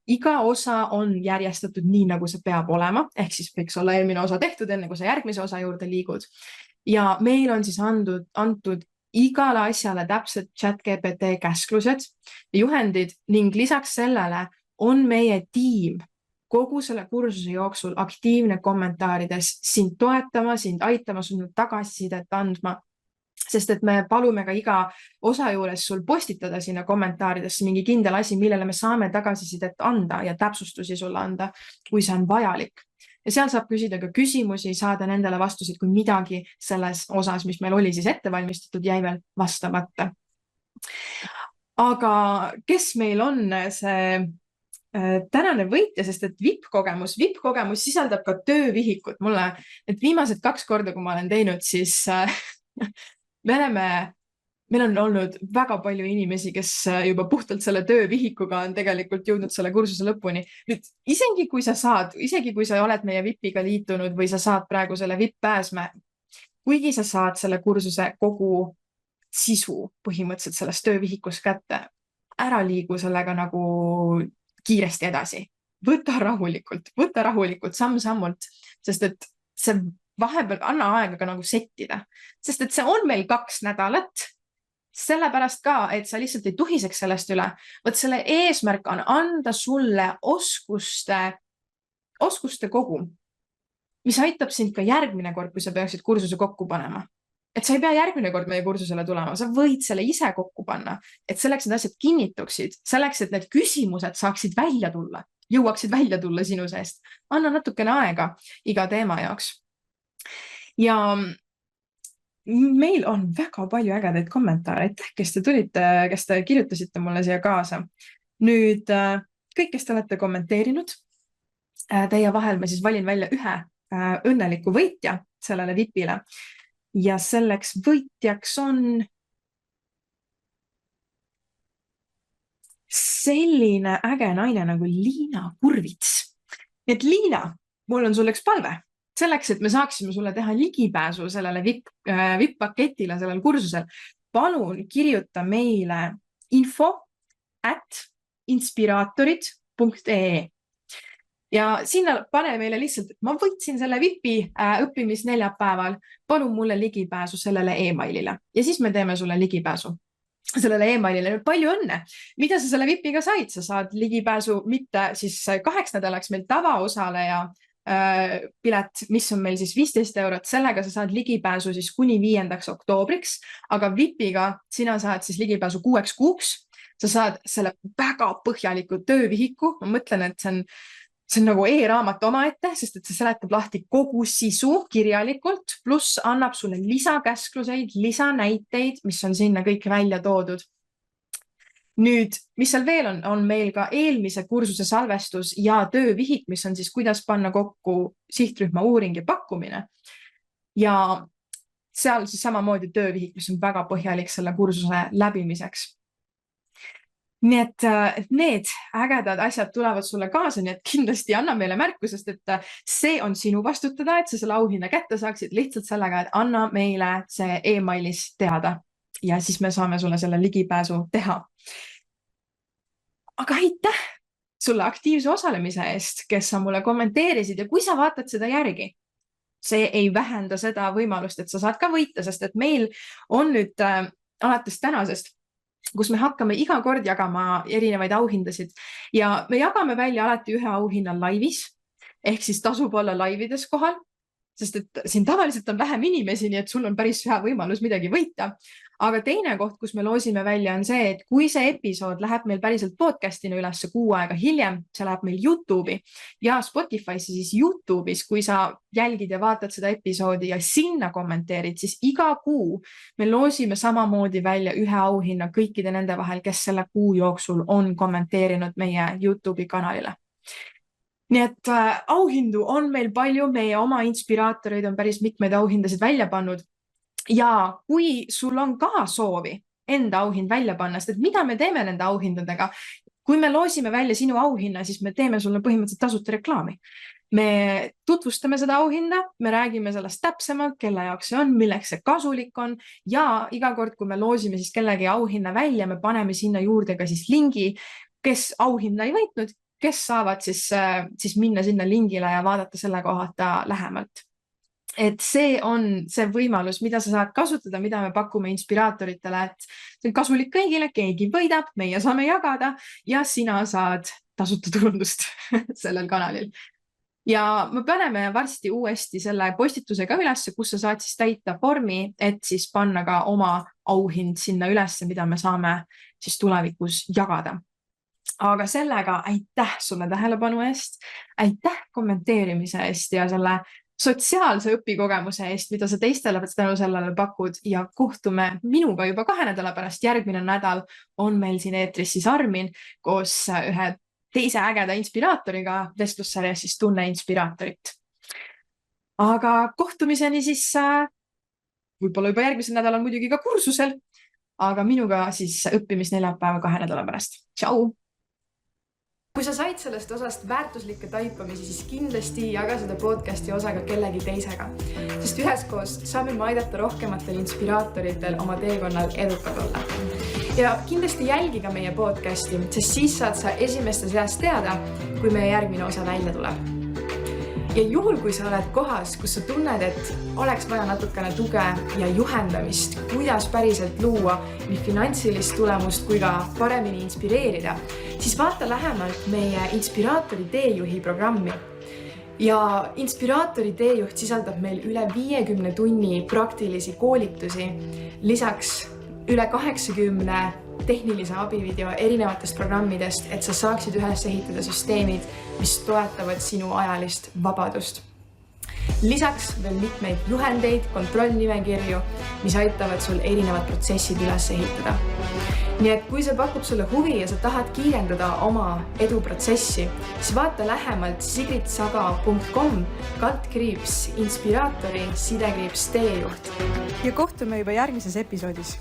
Iga osa on järjestatud nii, nagu see peab olema, ehk siis võiks olla eelmine osa tehtud, enne kui sa järgmise osa juurde liigud. Ja meil on siis antud igale asjale täpselt ChatGPT käsklused ja juhendid ning lisaks sellele on meie tiim kogu selle kursuse jooksul aktiivne kommentaarides sind toetama, sind aitama, sul tagasisidet andma, sest et me palume ka iga osa juures sul postitada sinna kommentaaridesse mingi kindel asi, millele me saame tagasisidet anda ja täpsustusi sulle anda, kui see on vajalik. Ja seal saab küsida ka küsimusi, saada nendele vastuseid, kui midagi selles osas, mis meil oli siis ettevalmistatud, jäi veel vastamata. Aga kes meil on see tänane võitja, sest et VIP-kogemus sisaldab ka töövihikut. Mulle need viimased 2 korda, kui ma olen teinud, siis meil on olnud väga palju inimesi, kes juba puhtalt selle töövihikuga on tegelikult jõudnud selle kursuse lõpuni. Nüüd, isegi kui sa oled meie VIP-iga liitunud või sa saad praegu selle VIP-pääsme, kuigi sa saad selle kursuse kogu sisu põhimõtteliselt sellest töövihikus kätte, ära liigu sellega nagu kiiresti edasi. Võta rahulikult, samm-sammult, sest et see vahepeal anna aega ka nagu settida, sest et see on meil 2 nädalat, sellepärast ka, et sa lihtsalt ei tuhiseks sellest üle. Võt selle eesmärk on anda sulle oskuste kogum, mis aitab sind ka järgmine kord, kui sa peaksid kursuse kokku panema. Et sa ei pea järgmine kord meie kursusele tulema, sa võid selle ise kokku panna, et selleks need asjad kinnituksid, selleks, et need küsimused saaksid välja tulla, jõuaksid välja tulla sinu seest. Anna natukene aega iga teema jaoks. Ja meil on väga palju ägedaid kommentaare, kes te tulite, kes te kirjutasite mulle siia kaasa. Nüüd kõik, kes te olete kommenteerinud, teie vahel ma siis valin välja ühe õnneliku võitja sellele VIP-ile. Ja selleks võitjaks on selline äge naine nagu Liina Kurvits. Et Liina, mul on sulle üks palve. Selleks, et me saaksime sulle teha ligipääsu sellele VIP-paketile sellel kursusel, palun kirjuta meile info@inspiraatorid.ee ja sinna pane meile lihtsalt, et ma võtsin selle VIP-i õppimisneljapäeval, palun mulle ligipääsu sellele emailile ja siis me teeme sulle ligipääsu sellele emailile. Palju õnne! Mida sa selle VIP-iga said? Sa saad ligipääsu mitte siis 2 nädalaks meil tavaosaleja pilet, mis on meil siis 15 €, sellega sa saad ligipääsu siis kuni 5. oktoobriks, aga VIP-iga sina saad siis ligipääsu 6 kuuks. Sa saad selle väga põhjaliku töövihiku. Ma mõtlen, et see on nagu e-raamat omaette, sest et see seletab lahti kogu sisu kirjalikult, pluss annab sulle lisakäskluseid, lisanäiteid, mis on sinna kõik välja toodud. Nüüd, mis seal veel on meil ka eelmise kursuse salvestus ja töövihik, mis on siis kuidas panna kokku sihtrühma uuring ja pakkumine. Ja seal siis samamoodi töövihik, mis on väga põhjalik selle kursuse läbimiseks. Nii et need ägedad asjad tulevad sulle kaasa, nii et kindlasti anna meile märku, sest et see on sinu vastutada, et sa selle auhinna kätte saaksid lihtsalt sellega, et anna meile see e-mailis teada ja siis me saame sulle selle ligipääsu teha. Aga aitäh sulle aktiivse osalemise eest, kes sa mulle kommenteerisid ja kui sa vaatad seda järgi, see ei vähenda seda võimalust, et sa saad ka võita, sest et meil on nüüd alates tänasest, kus me hakkame iga kord jagama erinevaid auhindasid ja me jagame välja alati ühe auhinna laivis, ehk siis tasub olla laivides kohal, sest et siin tavaliselt on vähem inimesi, nii et sul on päris hea võimalus midagi võita. Aga teine koht, kus me loosime välja, on see, et kui see episood läheb meil päriselt podcastina üles 6 aega hiljem, see läheb meil YouTube'i ja Spotify'sse, siis YouTube'is, kui sa jälgid ja vaatad seda episoodi ja sinna kommenteerid, siis iga kuu me loosime samamoodi välja ühe auhinna kõikide nende vahel, kes selle kuu jooksul on kommenteerinud meie YouTube'i kanalile. Nii et auhindu on meil palju, meie oma inspiraatoreid on päris mitmeid auhindasid välja pannud. Ja kui sul on ka soovi enda auhind välja panna, sest et mida me teeme nende auhindadega? Kui me loosime välja sinu auhinna, siis me teeme sulle põhimõtteliselt tasuta reklaami. Me tutvustame seda auhinda, me räägime sellest täpsemalt, kelle jaoks see on, milleks see kasulik on ja iga kord, kui me loosime siis kellegi auhinna välja, me paneme sinna juurde ka siis lingi, kes auhinna ei võitnud, kes saavad siis minna sinna lingile ja vaadata selle kohata lähemalt. Et see on see võimalus, mida sa saad kasutada, mida me pakume inspiraatoritele, et see on kasulik kõigile, keegi võidab, meie saame jagada ja sina saad tasuta turundust sellel kanalil. Ja me paneme varsti uuesti selle postitusega üles, kus sa saad siis täita vormi, et siis panna ka oma auhind sinna üles, mida me saame siis tulevikus jagada. Aga sellega aitäh sulle tähelepanu eest, aitäh kommenteerimise eest ja selle sotsiaalse õpikogemuse eest, mida sa teistele tänu sellele pakud ja kohtume minuga juba 2 nädala pärast. Järgmine nädal on meil siin eetris siis Armin koos ühe teise ägeda inspiraatoriga vestlussarjas siis Tunne inspiraatorit. Aga kohtumiseni siis võib-olla juba järgmisel nädalal muidugi ka kursusel, aga minuga siis õppimisneljapäeva 2 nädala pärast. Tšau! Kui sa said sellest osast väärtuslikke taipamisi, siis kindlasti jaga seda podcasti osaga kellegi teisega, sest üheskoos saame aidata rohkematel inspiraatoritel oma teekonnal edukad olla. Ja kindlasti jälgi ka meie podcasti, sest siis saad sa esimeste seast teada, kui meie järgmine osa välja tuleb. Ja juhul, kui sa oled kohas, kus sa tunned, et oleks vaja natukene tuge ja juhendamist, kuidas päriselt luua nii finantsilist tulemust kui ka paremini inspireerida, siis vaata lähemalt meie Inspiraatori teejuhi programmi. Ja Inspiraatori teejuht sisaldab meil üle 50 tunni praktilisi koolitusi, lisaks üle 80 tehnilise abivideo erinevatest programmidest, et sa saaksid üles ehitada süsteemid, mis toetavad sinu ajalist vabadust. Lisaks veel mitmeid juhendeid, kontrollnimekirju, mis aitavad sul erinevad protsessid üles ehitada. Nii et kui see pakub sulle huvi ja sa tahad kiirendada oma eduprotsessi, siis vaata lähemalt sigritsaga.com/inspiraatori _teejuht. Ja kohtume juba järgmises episoodis.